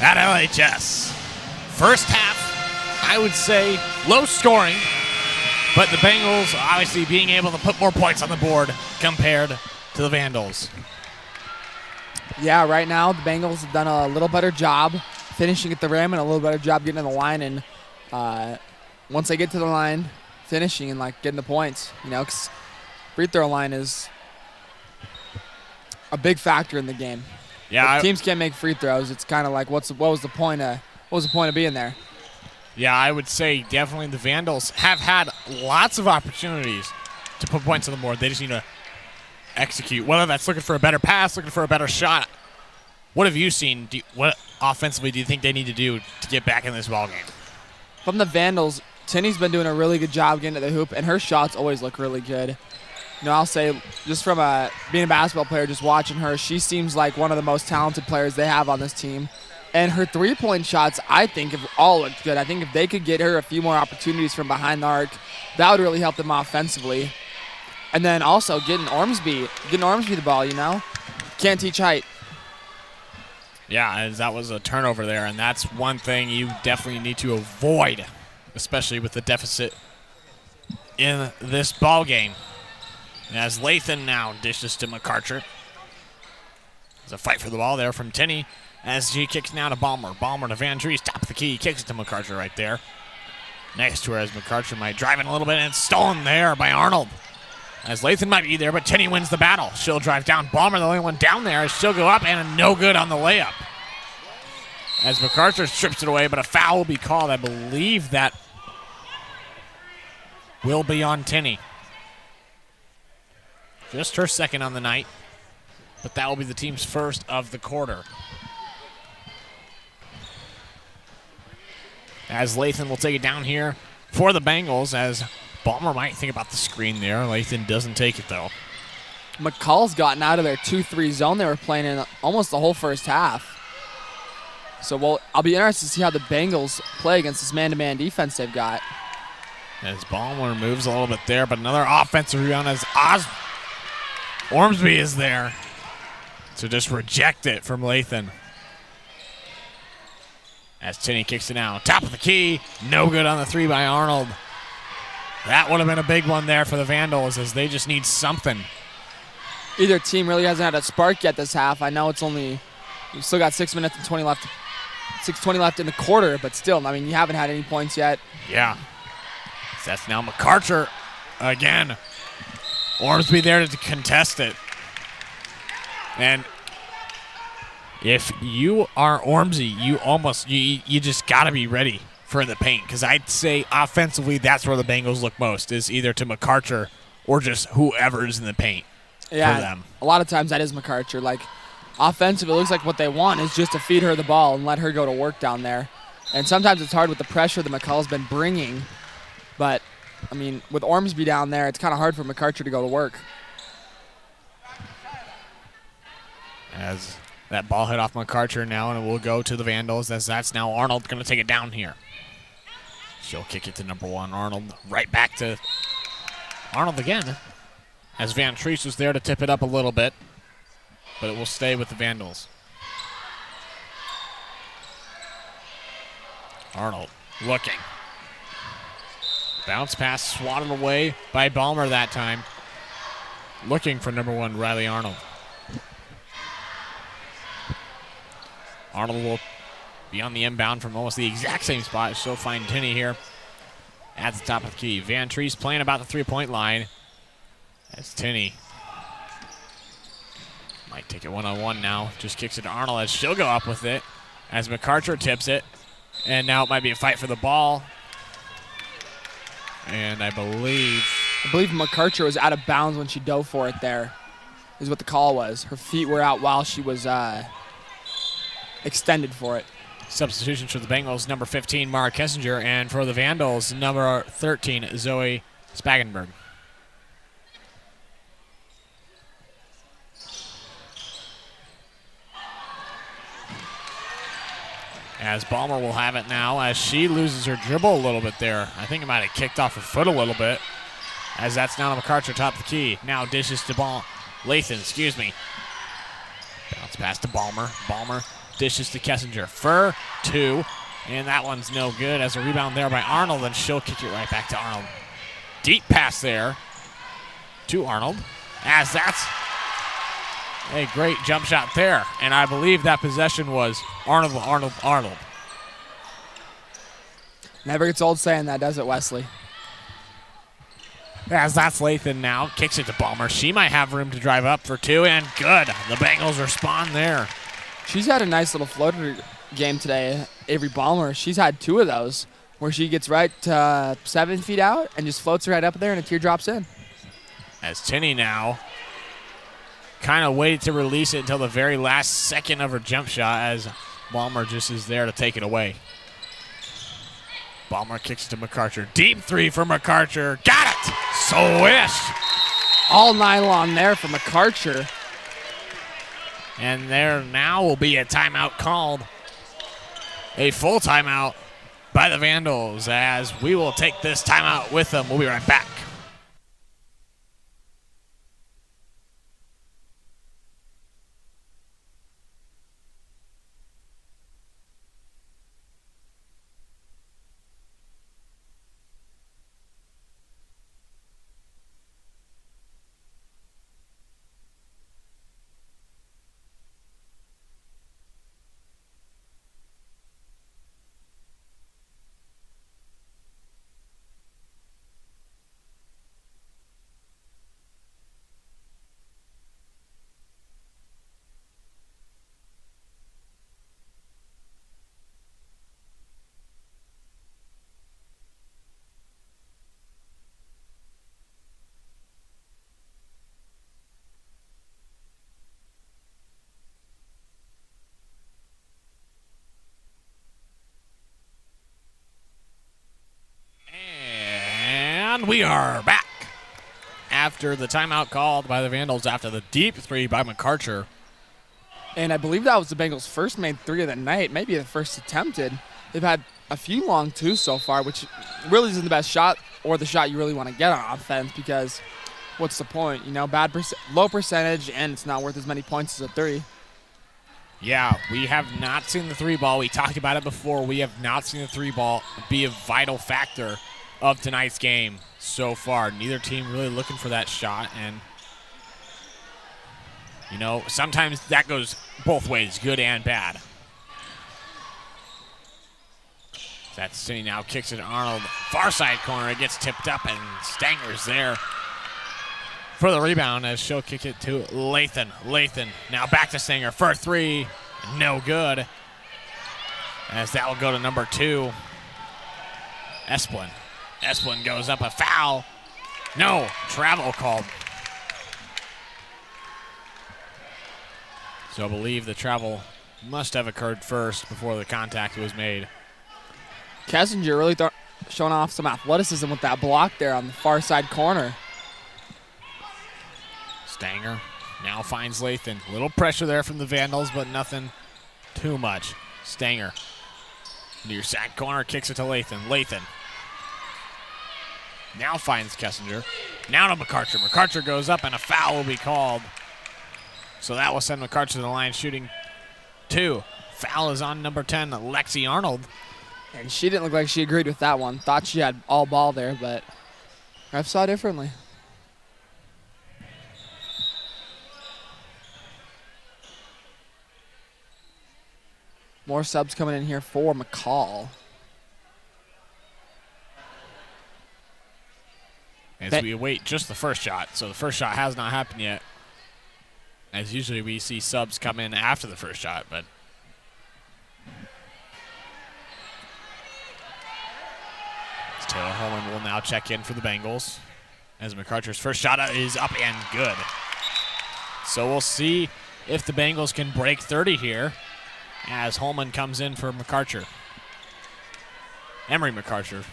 at LHS. First half, I would say low scoring, but the Bengals obviously being able to put more points on the board compared to the Vandals. Yeah, right now the Bengals have done a little better job finishing at the rim and a little better job getting to the line. And once they get to the line, finishing and like getting the points, you know, because free throw line is a big factor in the game. Yeah, if teams can't make free throws, it's kind of like what was the point of being there? Yeah, I would say definitely the Vandals have had lots of opportunities to put points on the board. They just need to execute, whether that's looking for a better pass, looking for a better shot. What have you seen? What offensively do you think they need to do to get back in this ballgame? From the Vandals, Tinney's been doing a really good job getting to the hoop, and her shots always look really good. You know, I'll say just from being a basketball player, just watching her, she seems like one of the most talented players they have on this team. And her three-point shots, I think, have all looked good. I think if they could get her a few more opportunities from behind the arc, that would really help them offensively. And then also getting Ormsby the ball, you know? Can't teach height. Yeah, as that was a turnover there, and that's one thing you definitely need to avoid, especially with the deficit in this ball game. As Lathan now dishes to McCarter. There's a fight for the ball there from Tinney as she kicks now to Balmer. Balmer to Van Dries, top of the key, kicks it to McCarter right there. Next to her as McCarter might drive in a little bit, and it's stolen there by Arnold. As Lathan might be there, but Tinney wins the battle. She'll drive down. Balmer, the only one down there, as she'll go up, and no good on the layup. As McCarter strips it away, but a foul will be called. I believe that will be on Tinney. Just her second on the night, but that will be the team's first of the quarter. As Lathan will take it down here for the Bengals, as Balmer might think about the screen there. Lathan doesn't take it, though. McCall's gotten out of their 2-3 zone they were playing in almost the whole first half. So I'll be interested to see how the Bengals play against this man-to-man defense they've got. As Balmer moves a little bit there, but another offensive rebound as Ormsby is there. So just reject it from Lathan. As Tinney kicks it out. Top of the key. No good on the three by Arnold. That would have been a big one there for the Vandals as they just need something. Either team really hasn't had a spark yet this half. I know we've still got 6 minutes and 20 left. 6:20 left in the quarter, but still, I mean, you haven't had any points yet. Yeah. So that's now McCarter again. Ormsby there to contest it. And if you are Ormsby, you just got to be ready for the paint, because I'd say offensively that's where the Bengals look most, is either to McCarter or just whoever's in the paint for them. A lot of times that is McCarter. Like, offensive, it looks like what they want is just to feed her the ball and let her go to work down there. And sometimes it's hard with the pressure that McCall's been bringing. But, I mean, with Ormsby down there, it's kind of hard for McCarter to go to work. As that ball hit off McCarter now, and it will go to the Vandals, as that's now Arnold going to take it down here. She'll kick it to number one. Arnold right back to Arnold again, as Van Dries was there to tip it up a little bit, but it will stay with the Vandals. Arnold looking. Bounce pass swatted away by Balmer that time. Looking for number one, Riley Arnold. Arnold will be on the inbound from almost the exact same spot. She'll find Tinney here at the top of the key. Van Dries playing about the three-point line. As Tinney might take it one-on-one now. Just kicks it to Arnold as she'll go up with it. As McCarter tips it. And now it might be a fight for the ball. And I believe McCarter was out of bounds when she dove for it there, is what the call was. Her feet were out while she was extended for it. Substitutions for the Bengals, number 15, Mara Kessinger, and for the Vandals, number 13, Zoe Spagenberg. As Balmer will have it now, as she loses her dribble a little bit there. I think it might have kicked off her foot a little bit. As that's now to McCarter, top of the key. Now dishes to Lathan, excuse me. Bounce pass to Balmer. Balmer dishes to Kessinger for 2. And that one's no good as a rebound there by Arnold, and she'll kick it right back to Arnold. Deep pass there to Arnold, as that's a great jump shot there. And I believe that possession was Arnold, Arnold, Arnold. Never gets old saying that, does it, Wesley? As that's Lathan now, kicks it to Balmer. She might have room to drive up for 2, and good. The Bengals respond there. She's had a nice little floater game today, Avery Balmer. She's had 2 of those where she gets right 7 feet out and just floats right up there and a tear drops in. As Tinney now kind of waited to release it until the very last second of her jump shot, as Balmer just is there to take it away. Balmer kicks to McArcher. Deep 3 for McArcher. Got it! Swish! All nylon there for McArcher. And there now will be a timeout called. A full timeout by the Vandals, as we will take this timeout with them. We'll be right back. And we are back after the timeout called by the Vandals after the deep 3 by McArcher. And I believe that was the Bengals' first made 3 of the night, maybe the first attempted. They've had a few long 2s so far, which really isn't the best shot or the shot you really want to get on offense, because what's the point? You know, low percentage, and it's not worth as many points as a 3. Yeah, we have not seen the 3 ball. We talked about it before. We have not seen the 3 ball be a vital factor of tonight's game so far. Neither team really looking for that shot, and you know, sometimes that goes both ways, good and bad. That's City now kicks it to Arnold. Far side corner, it gets tipped up, and Stanger's there for the rebound as she'll kick it to Lathan. Lathan now back to Stanger for 3, no good. As that will go to number 2, Esplin. Esplin goes up, a foul. No, travel called. So I believe the travel must have occurred first before the contact was made. Kessinger really showing off some athleticism with that block there on the far side corner. Stanger now finds Lathan. Little pressure there from the Vandals, but nothing too much. Stanger near side corner, kicks it to Lathan. Lathan now finds Kessinger. Now to McArcher. McArcher goes up, and a foul will be called. So that will send McArcher to the line shooting 2. Foul is on number 10, Lexi Arnold. And she didn't look like she agreed with that one. Thought she had all ball there, but ref saw differently. More subs coming in here for McCall. As we await just the first shot. So the first shot has not happened yet. As usually we see subs come in after the first shot, but Taylor Holman will now check in for the Bengals as McArcher's first shot is up and good. So we'll see if the Bengals can break 30 here as Holman comes in for McArcher. Emery McArcher.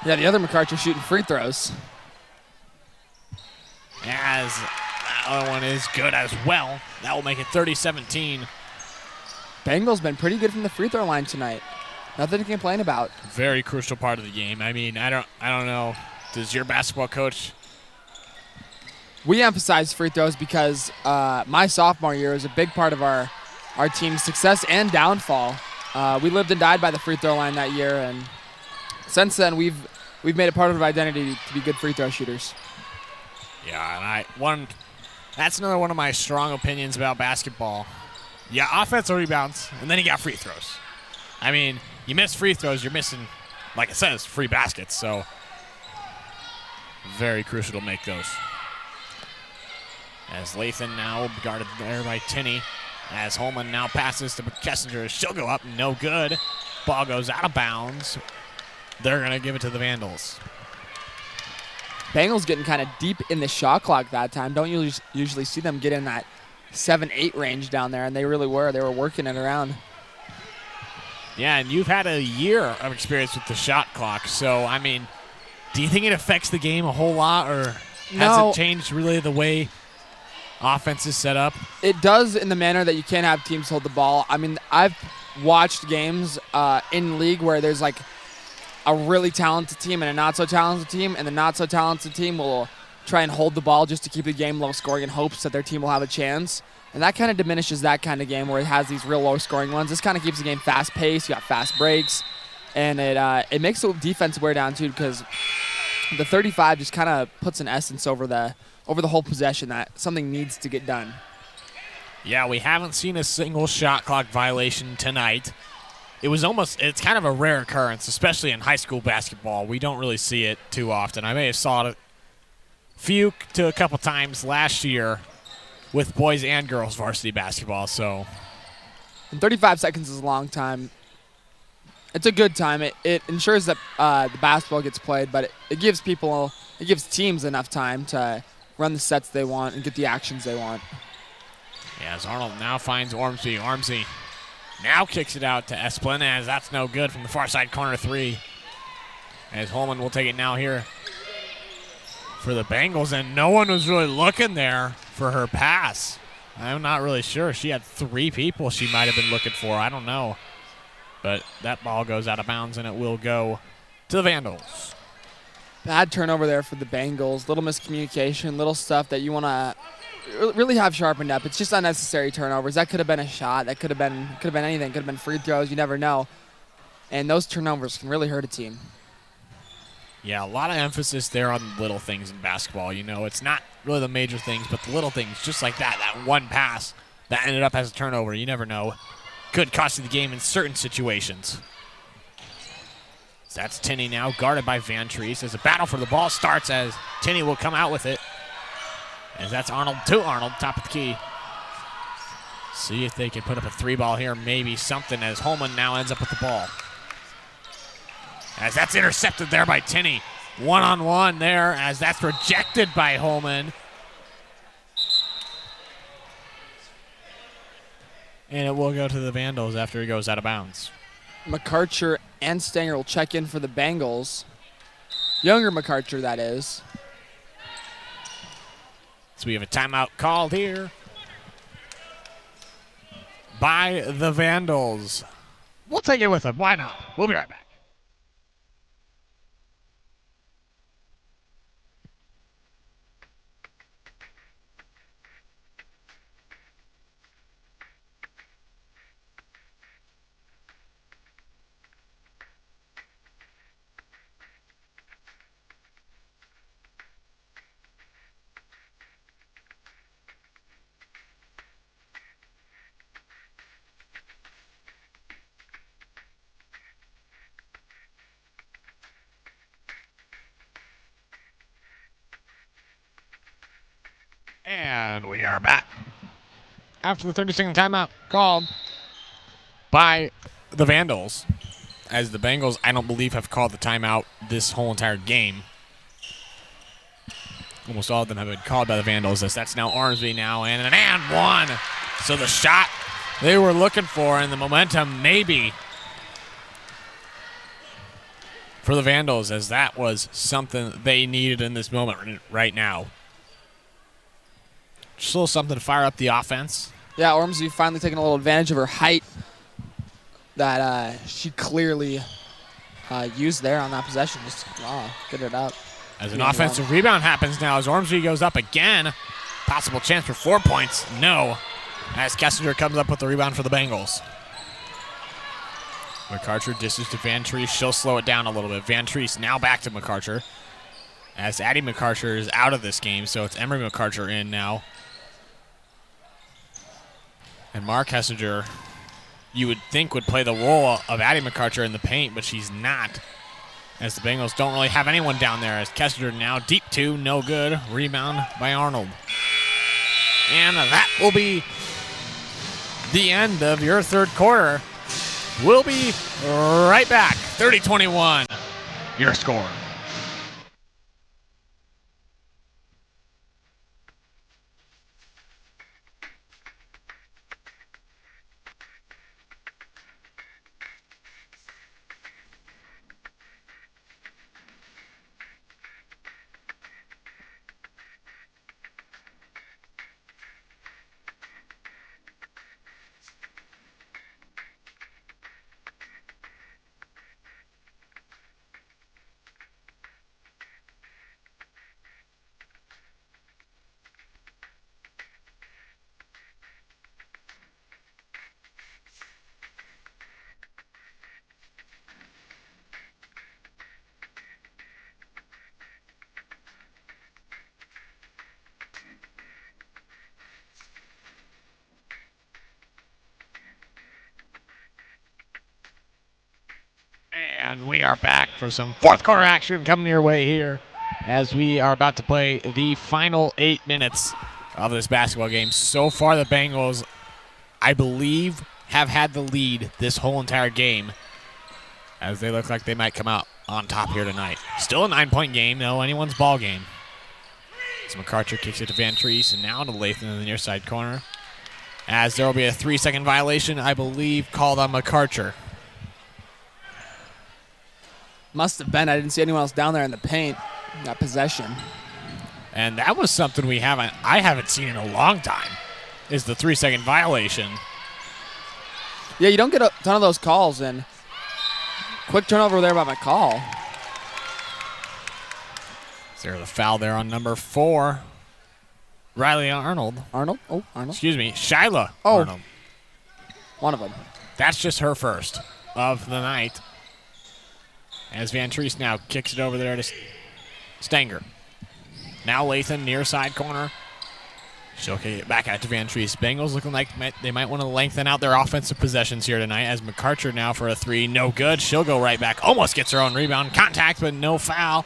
Yeah, the other McArcher shooting free throws. As that other one is good as well. That will make it 30-17. Bengals been pretty good from the free throw line tonight. Nothing to complain about. Very crucial part of the game. I mean, I don't know. Does your basketball coach we emphasize free throws because my sophomore year was a big part of our team's success and downfall. We lived and died by the free throw line that year, and since then we've made it part of our identity to be good free throw shooters. Yeah, and that's another one of my strong opinions about basketball. Yeah, offensive rebounds, and then you got free throws. I mean, you miss free throws, you're missing, like it says, free baskets. So very crucial to make those. As Lathan now guarded there by Tinney. As Holman now passes to Kessinger. She'll go up, no good. Ball goes out of bounds. They're going to give it to the Vandals. Bengals getting kind of deep in the shot clock that time. Don't usually see them get in that 7-8 range down there, and they really were. They were working it around. Yeah, and you've had a year of experience with the shot clock. So, I mean, do you think it affects the game a whole lot, or has it changed really the way offense is set up? It does in the manner that you can't have teams hold the ball. I mean, I've watched games in league where there's like a really talented team and a not-so-talented team, and the not-so-talented team will try and hold the ball just to keep the game low-scoring in hopes that their team will have a chance. And that kind of diminishes that kind of game where it has these real low-scoring ones. This kind of keeps the game fast-paced. You got fast breaks, and it makes the defense wear down too, because the 35 just kind of puts an essence over the whole possession that something needs to get done. Yeah, we haven't seen a single shot clock violation tonight. It's kind of a rare occurrence, especially in high school basketball. We don't really see it too often. I may have saw it a couple times last year with boys and girls varsity basketball. So, and 35 seconds is a long time. It's a good time. It ensures that the basketball gets played, but it gives teams enough time to run the sets they want and get the actions they want. Yeah, as Arnold now finds Ormsby. Ormsby now kicks it out to Esplin, as that's no good from the far side corner three. As Holman will take it now here for the Bengals, and no one was really looking there for her pass. I'm not really sure. She had three people she might have been looking for. I don't know. But that ball goes out of bounds, and it will go to the Vandals. Bad turnover there for the Bengals. Little miscommunication, little stuff that you want to really have sharpened up. It's just unnecessary turnovers. That could have been a shot. That could have been anything. Could have been free throws. You never know. And those turnovers can really hurt a team. Yeah, a lot of emphasis there on the little things in basketball. You know, it's not really the major things, but the little things, just like that one pass that ended up as a turnover. You never know. Could cost you the game in certain situations. So that's Tinney now, guarded by Van Treese. As a battle for the ball starts, as Tinney will come out with it. As that's Arnold to Arnold, top of the key. See if they can put up a three ball here, maybe something, as Holman now ends up with the ball. As that's intercepted there by Tinney. One-on-one there, as that's rejected by Holman. And it will go to the Vandals after he goes out of bounds. McArcher and Stanger will check in for the Bengals. Younger McArcher, that is. So we have a timeout called here by the Vandals. We'll take it with them. Why not? We'll be right back. And we are back after the 30-second timeout called by the Vandals. As the Bengals, I don't believe, have called the timeout this whole entire game. Almost all of them have been called by the Vandals. As that's now Ormsby now, and an and one. So the shot they were looking for and the momentum maybe for the Vandals, as that was something they needed in this moment right now. Just a little something to fire up the offense. Yeah, Ormsby finally taking a little advantage of her height that she clearly used there on that possession. Just get it up. As an offensive rebound happens now as Ormsby goes up again. Possible chance for 4 points. No. As Kessinger comes up with the rebound for the Bengals. McArcher dishes to Van Treese. She'll slow it down a little bit. Van Treese now back to McArcher. As Addie McArcher is out of this game, so it's Emery McArcher in now. And Mark Kessinger, you would think, would play the role of Addie McArcher in the paint, but she's not. As the Bengals don't really have anyone down there. As Kessinger now deep two, no good. Rebound by Arnold. And that will be the end of your third quarter. We'll be right back. 30-21, your score. And we are back for some fourth quarter action coming your way here as we are about to play the final 8 minutes of this basketball game. So far, the Bengals, I believe, have had the lead this whole entire game as they look like they might come out on top here tonight. Still a 9-point game, though, anyone's ball game. So McArcher kicks it to Van Treese and now to Lathan in the near side corner as there will be a 3-second violation, I believe, called on McArcher. Must have been. I didn't see anyone else down there in the paint. That possession. And that was something I haven't seen in a long time, is the 3-second violation. Yeah, you don't get a ton of those calls, and quick turnover there by McCall. Is there the foul there on number 4? Riley Arnold. Arnold? Oh, Arnold. Excuse me, Shyla Oh. Arnold. One of them. That's just her first of the night. As Van Treese now kicks it over there to Stanger. Now Lathan, near side corner. She'll kick it back out to Van Treese. Bengals looking like they might want to lengthen out their offensive possessions here tonight as McArcher now for a 3. No good. She'll go right back. Almost gets her own rebound. Contact, but no foul.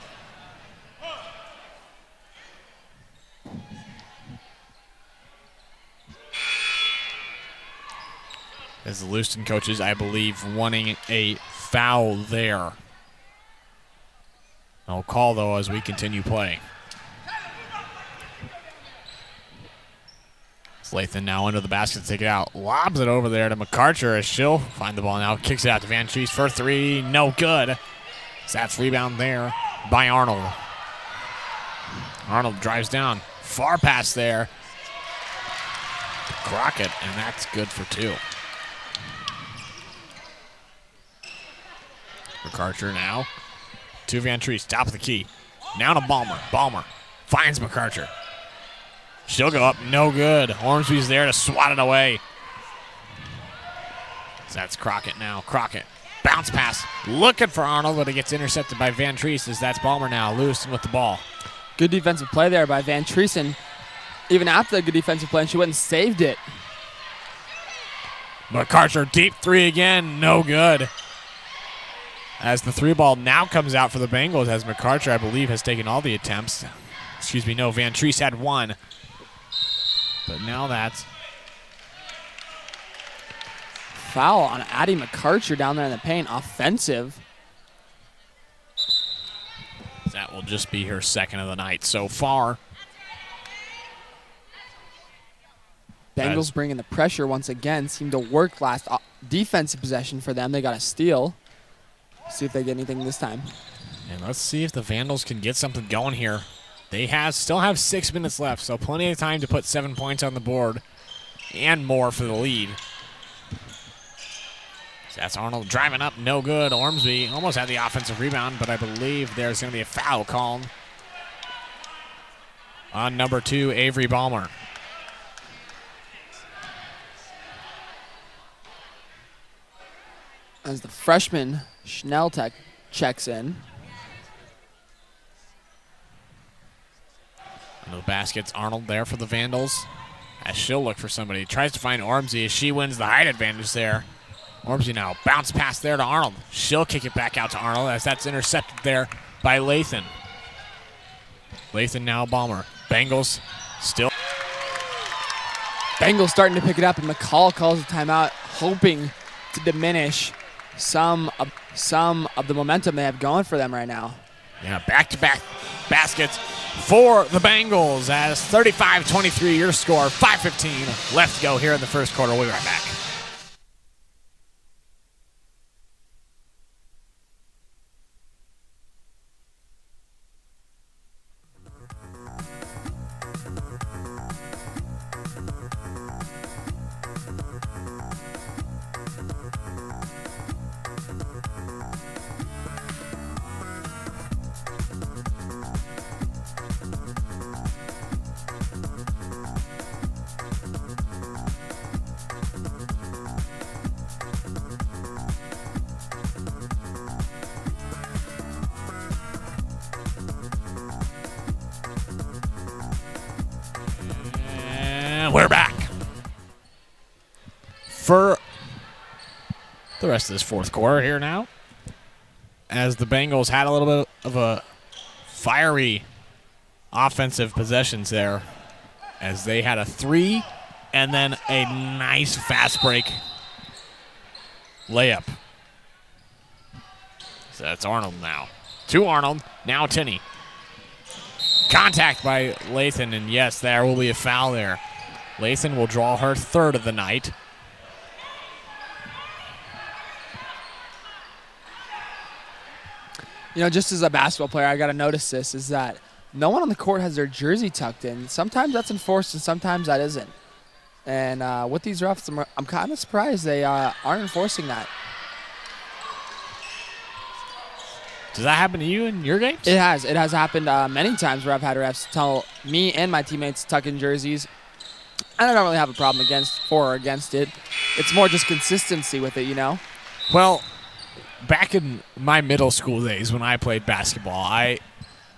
As the Lewiston coaches, I believe, wanting a foul there. No call, though, as we continue playing. Lathan now under the basket to take it out. Lobs it over there to McArcher as she'll find the ball now. Kicks it out to Van Treese for 3. No good. That's rebound there by Arnold. Arnold drives down. Far pass there. Crockett, and that's good for 2. McArcher now to Van Treese, top of the key. Now to Balmer. Balmer finds McArcher. She'll go up, no good. Ormsby's there to swat it away. So that's Crockett now. Crockett, bounce pass, looking for Arnold, but it gets intercepted by Van Treese as that's Balmer now. Lewiston with the ball. Good defensive play there by Van Treese, and even after the good defensive play, she went and saved it. McArcher, deep 3 again, no good. As the 3 ball now comes out for the Bengals, as McArcher, I believe, has taken all the attempts. Excuse me, no, Van Treese had 1. But now that's foul on Addie McArcher down there in the paint. Offensive. That will just be her second of the night so far. Bengals bringing the pressure once again. Seemed to work last defensive possession for them. They got a steal. See if they get anything this time. And let's see if the Vandals can get something going here. They still have 6 minutes left, so plenty of time to put 7 points on the board and more for the lead. So that's Arnold driving up, no good. Ormsby almost had the offensive rebound, but I believe there's going to be a foul called on number 2, Avery Balmer. As the freshman Schnell checks in. Under the baskets, Arnold there for the Vandals. As she'll look for somebody. Tries to find Ormsby as she wins the height advantage there. Ormsby now bounce pass there to Arnold. She'll kick it back out to Arnold as that's intercepted there by Lathan. Lathan now Balmer. Bengals still. Bengals starting to pick it up, and McCall calls a timeout, hoping to diminish some of the momentum they have going for them right now. Yeah, back-to-back baskets for the Bengals as 35-23 your score. 5:15 left to go here in the first quarter. We'll be right back. We're back for the rest of this fourth quarter here now, as the Bengals had a little bit of a fiery offensive possessions there, as they had a 3 and then a nice fast break layup. So that's Arnold now. To Arnold, now Tinney. Contact by Lathan, and yes, there will be a foul there. Lathan will draw her 3rd of the night. You know, just as a basketball player, I got to notice this, is that no one on the court has their jersey tucked in. Sometimes that's enforced and sometimes that isn't. And with these refs, I'm kind of surprised they aren't enforcing that. Does that happen to you in your games? It has. It has happened many times where I've had refs tell me and my teammates to tuck in jerseys. And I don't really have a problem for or against it. It's more just consistency with it, you know? Well, back in my middle school days when I played basketball,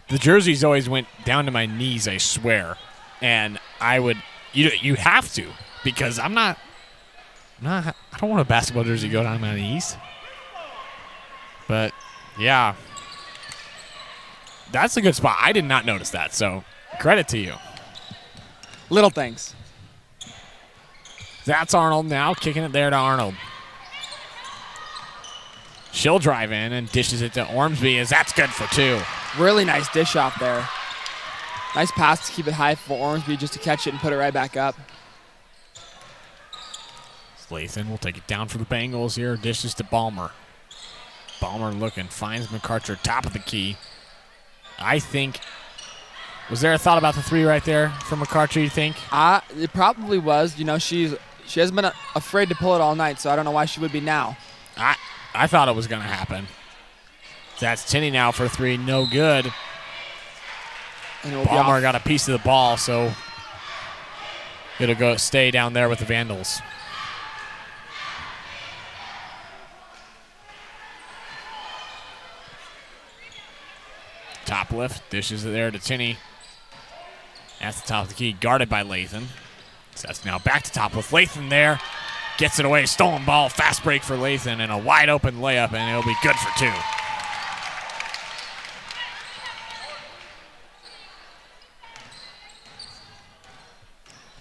the jerseys always went down to my knees, I swear. And I would, you have to, because I don't want a basketball jersey to go down to my knees. But, yeah, that's a good spot. I did not notice that, so credit to you. Little things. That's Arnold now, kicking it there to Arnold. She'll drive in and dishes it to Ormsby, as that's good for 2. Really nice dish off there. Nice pass to keep it high for Ormsby just to catch it and put it right back up. Lathan will take it down for the Bengals here. Dishes to Balmer. Balmer looking, finds McCarter, top of the key. I think, was there a thought about the 3 right there from McCarter, you think? It probably was. You know, she hasn't been afraid to pull it all night, so I don't know why she would be now. I thought it was going to happen. That's Tinney now for 3, no good. And Balmer got a piece of the ball, so it'll stay down there with the Vandals. Top lift, dishes it there to Tinney. At the top of the key, guarded by Lathan. So that's now back to top lift. Lathan there, gets it away, stolen ball, fast break for Lathan, and a wide open layup, and it'll be good for 2.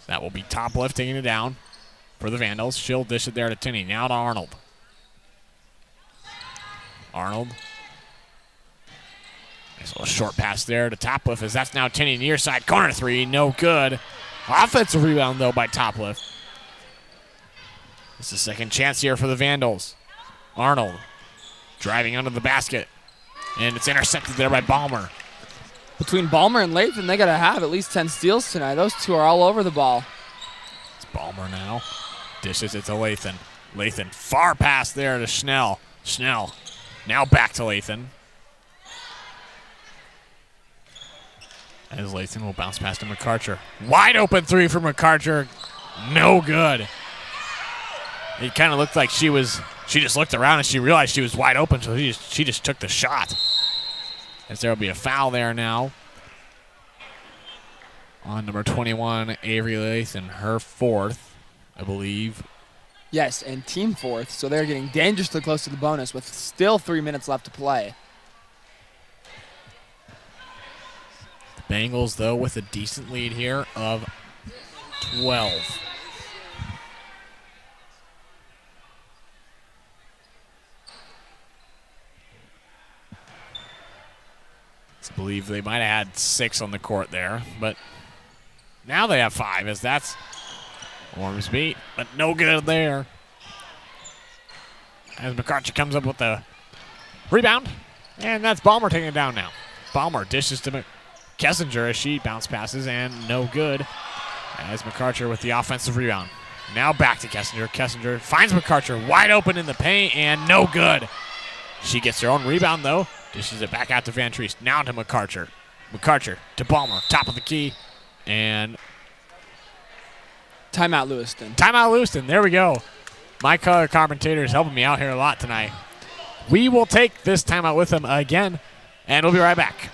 That will be top lift, taking it down for the Vandals. She'll dish it there to Tinney. Now to Arnold. Arnold. Nice little short pass there to Toplift, as that's now Tinney near side corner 3. No good. Offensive rebound, though, by Toplift. It's the second chance here for the Vandals. Arnold driving under the basket, and it's intercepted there by Balmer. Between Balmer and Lathan, they got to have at least 10 steals tonight. Those two are all over the ball. It's Balmer now. Dishes it to Lathan. Lathan, far pass there to Schnell. Schnell now back to Lathan. As Lewiston will bounce past to McCarcher. Wide open three for McCarcher. No good. It kind of looked like she just looked around and she realized she was wide open, so she just took the shot. As there will be a foul there now on number 21, Avery Lewiston, her fourth, I believe. Yes, and team fourth, so they're getting dangerously close to the bonus with still 3 minutes left to play. The Bengals, though, with a decent lead here of 12. I believe they might have had 6 on the court there, but now they have 5 as that's Ormsby, but no good there. As McCarcher comes up with the rebound, and that's Balmer taking it down now. Balmer dishes to Kessinger as she bounce passes, and no good. As McCarcher with the offensive rebound. Now back to Kessinger. Kessinger finds McCarcher wide open in the paint, and no good. She gets her own rebound, though. Dishes it back out to Van Treese. Now to McCarcher. McCarcher to Balmer, top of the key, and timeout Lewiston. Timeout Lewiston. There we go. My color commentator is helping me out here a lot tonight. We will take this timeout with them again, and we'll be right back.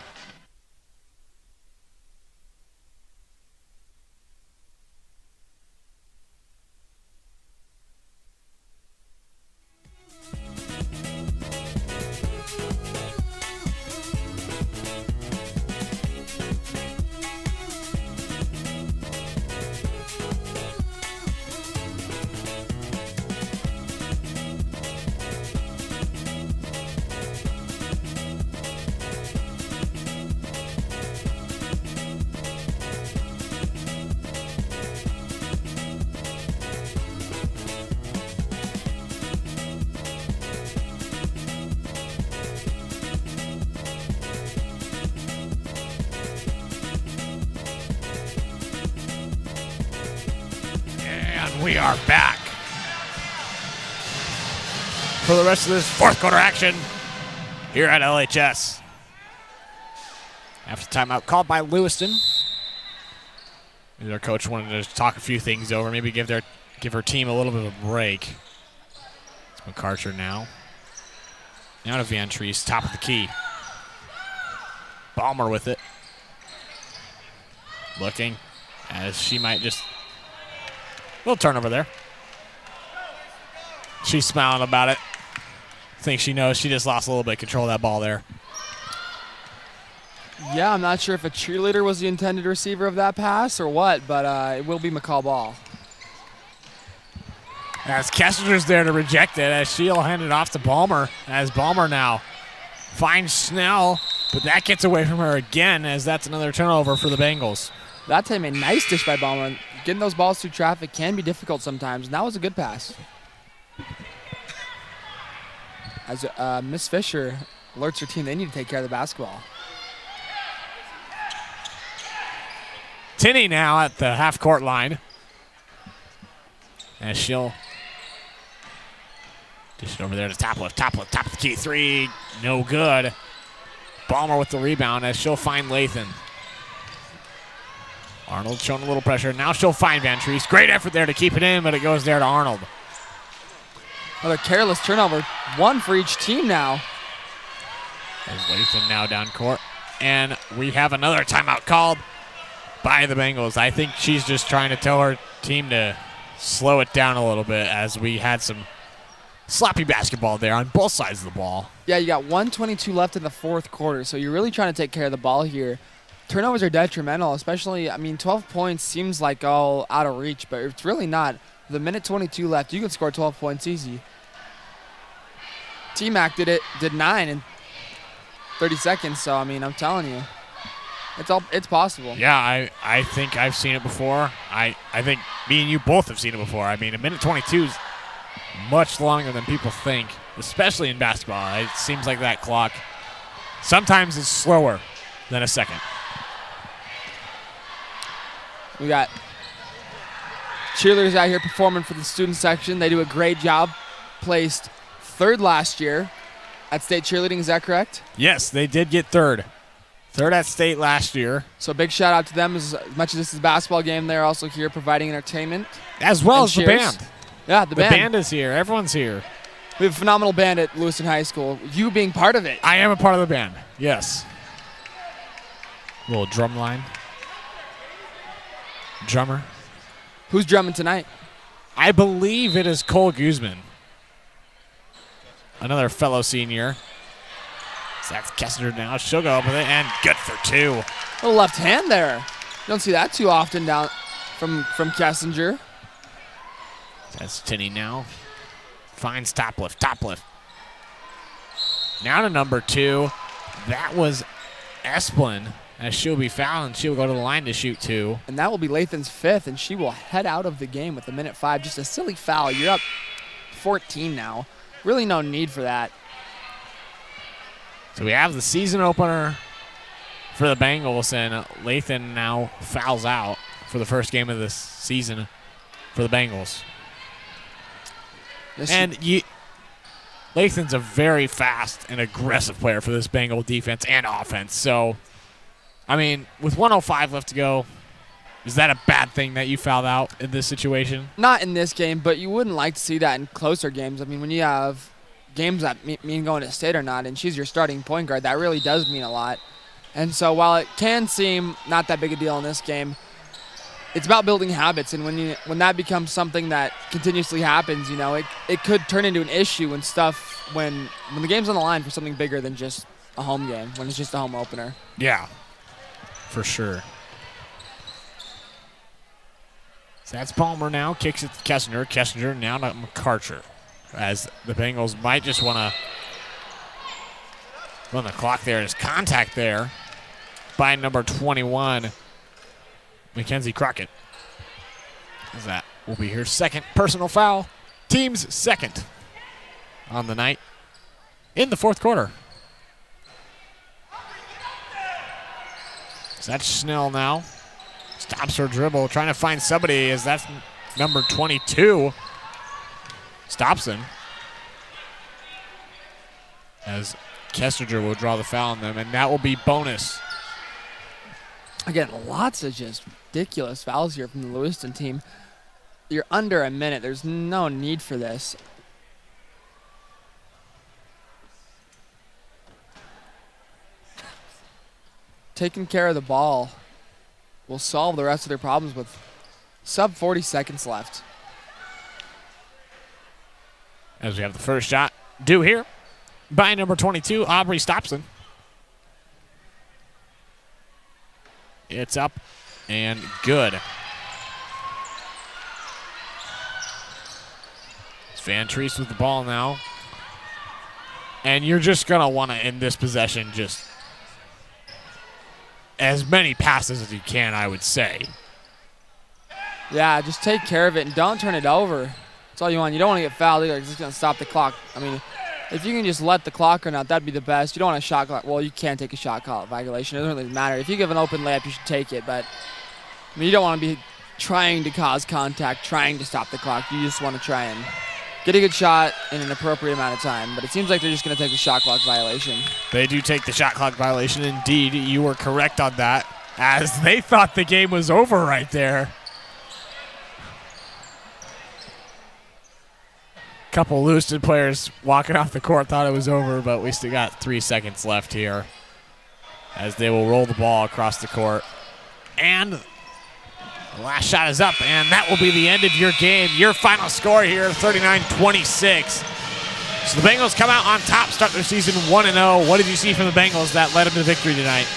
We are back for the rest of this fourth quarter action here at LHS. After timeout called by Lewiston, their coach wanted to talk a few things over, maybe give her team a little bit of a break. It's McCarcher now. Now to Van Treese, top of the key. Balmer with it. Looking as she might just... little turnover there. She's smiling about it. I think she knows she just lost a little bit of control of that ball there. Yeah, I'm not sure if a cheerleader was the intended receiver of that pass or what, but it will be McCall ball. As Kessinger's there to reject it, as she'll hand it off to Balmer. As Balmer now finds Snell, but that gets away from her again, as that's another turnover for the Bengals. That time a nice dish by Balmer. Getting those balls through traffic can be difficult sometimes, and that was a good pass. As Miss Fisher alerts her team they need to take care of the basketball. Tinney now at the half-court line. As she'll dish it over there to top of the key. 3, no good. Balmer with the rebound as she'll find Lathan. Arnold showing a little pressure. Now she'll find Van Treese. Great effort there to keep it in, but it goes there to Arnold. Another careless turnover. 1 for each team now. There's Lathan now down court. And we have another timeout called by the Bengals. I think she's just trying to tell her team to slow it down a little bit as we had some sloppy basketball there on both sides of the ball. Yeah, you got 1:22 left in the fourth quarter, so you're really trying to take care of the ball here. Turnovers are detrimental, especially, 12 points seems like all out of reach, but it's really not. With a minute 22 left, you can score 12 points easy. T-Mac did 9 in 30 seconds, so, I'm telling you, it's possible. Yeah, I think I've seen it before. I think me and you both have seen it before. A minute 22 is much longer than people think, especially in basketball. It seems like that clock sometimes is slower than a second. We got cheerleaders out here performing for the student section. They do a great job. Placed 3rd last year at state cheerleading. Is that correct? Yes, they did get 3rd. Third at state last year. So big shout out to them. As much as this is a basketball game, they're also here providing entertainment. As well as cheers. the band. Yeah, the band. The band is here. Everyone's here. We have a phenomenal band at Lewiston High School. You being part of it. I am a part of the band, yes. Little drum line. Drummer. Who's drumming tonight? I believe it is Cole Guzman. Another fellow senior. That's Kessler now. She'll go up with it, and good for two. A little left hand there. You don't see that too often down from Kessinger. That's Tinney now. Finds top lift. Now to number 2. That was Esplin, as she'll be fouled, and she'll go to the line to shoot 2. And that will be Lathan's 5th, and she will head out of the game with 1:05. Just a silly foul. You're up 14 now. Really no need for that. So we have the season opener for the Bengals, and Lathan now fouls out for the first game of this season for the Bengals. Lathan's a very fast and aggressive player for this Bengal defense and offense. So, I mean, with 1:05 left to go, is that a bad thing that you fouled out in this situation? Not in this game, but you wouldn't like to see that in closer games. I mean, when you have games that mean going to state or not, and she's your starting point guard, that really does mean a lot. And so while it can seem not that big a deal in this game, it's about building habits, and when that becomes something that continuously happens, it could turn into an issue and stuff when the game's on the line for something bigger than just a home game, when it's just a home opener. Yeah, for sure. So that's Palmer now, kicks it to Kessinger. Kessinger now to McCarcher, as the Bengals might just want to run the clock there. There's contact there by number 21, Mackenzie Crockett. As that will be her second personal foul. Team's second on the night in the fourth quarter. So that's Snell now. Stops her dribble, trying to find somebody, as that's number 22. Stops him. As Kessinger will draw the foul on them, and that will be bonus. Again, lots of just ridiculous fouls here from the Lewiston team. You're under a minute. There's no need for this. Taking care of the ball will solve the rest of their problems with sub 40 seconds left. As we have the first shot due here by number 22, Aubrey Stopson. It's up and good. It's Van Treese with the ball now. And you're just going to want to end this possession just as many passes as you can, I would say. Yeah, just take care of it and don't turn it over. That's all you want. You don't want to get fouled either. It's just going to stop the clock. I mean, if you can just let the clock run out, that'd be the best. You don't want a shot clock. Well, you can take a shot clock violation. It doesn't really matter. If you give an open layup, you should take it. But I mean, you don't want to be trying to cause contact, trying to stop the clock. You just want to try and get a good shot in an appropriate amount of time. But it seems like they're just going to take the shot clock violation. They do take the shot clock violation. Indeed, you were correct on that, as they thought the game was over right there. Couple Lewiston players walking off the court thought it was over, but we still got 3 seconds left here as they will roll the ball across the court. And the last shot is up, and that will be the end of your game. Your final score here, 39-26. So the Bengals come out on top, start their season 1-0. What did you see from the Bengals that led them to victory tonight?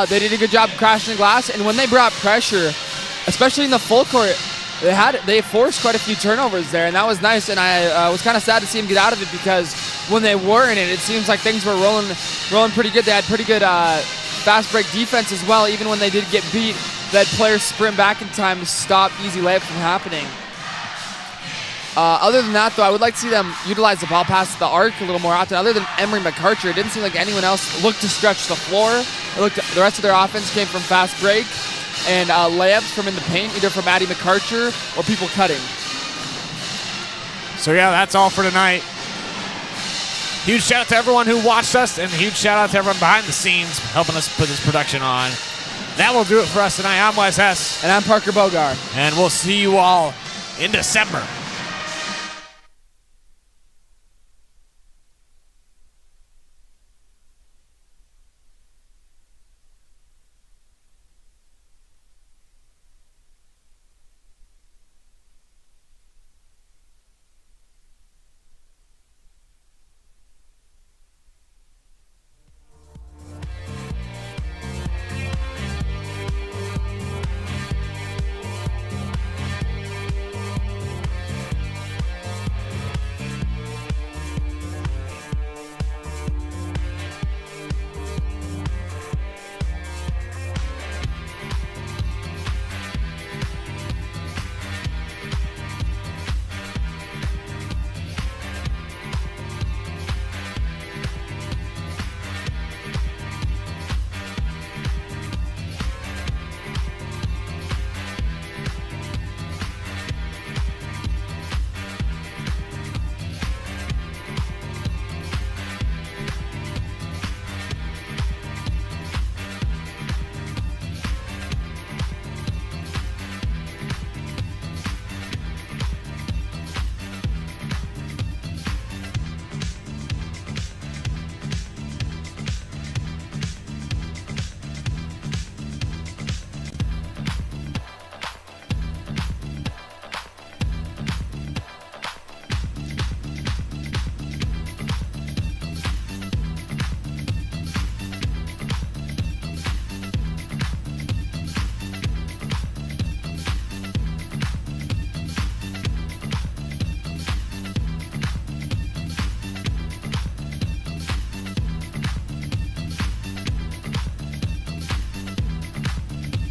They did a good job crashing the glass, and when they brought pressure, especially in the full court, they forced quite a few turnovers there, and that was nice. And I was kind of sad to see them get out of it, because when they were in it, it seems like things were rolling pretty good. They had pretty good fast break defense as well. Even when they did get beat, they had players sprint back in time to stop easy layups from happening. Other than that, though, I would like to see them utilize the ball past the arc a little more often. Other than Emery McCarcher, it didn't seem like anyone else looked to stretch the floor. The rest of their offense came from fast break and layups from in the paint, either from Addie McCarcher or people cutting. So, yeah, that's all for tonight. Huge shout out to everyone who watched us, and a huge shout out to everyone behind the scenes helping us put this production on. That will do it for us tonight. I'm Wes Hess. And I'm Parker Bogar. And we'll see you all in December.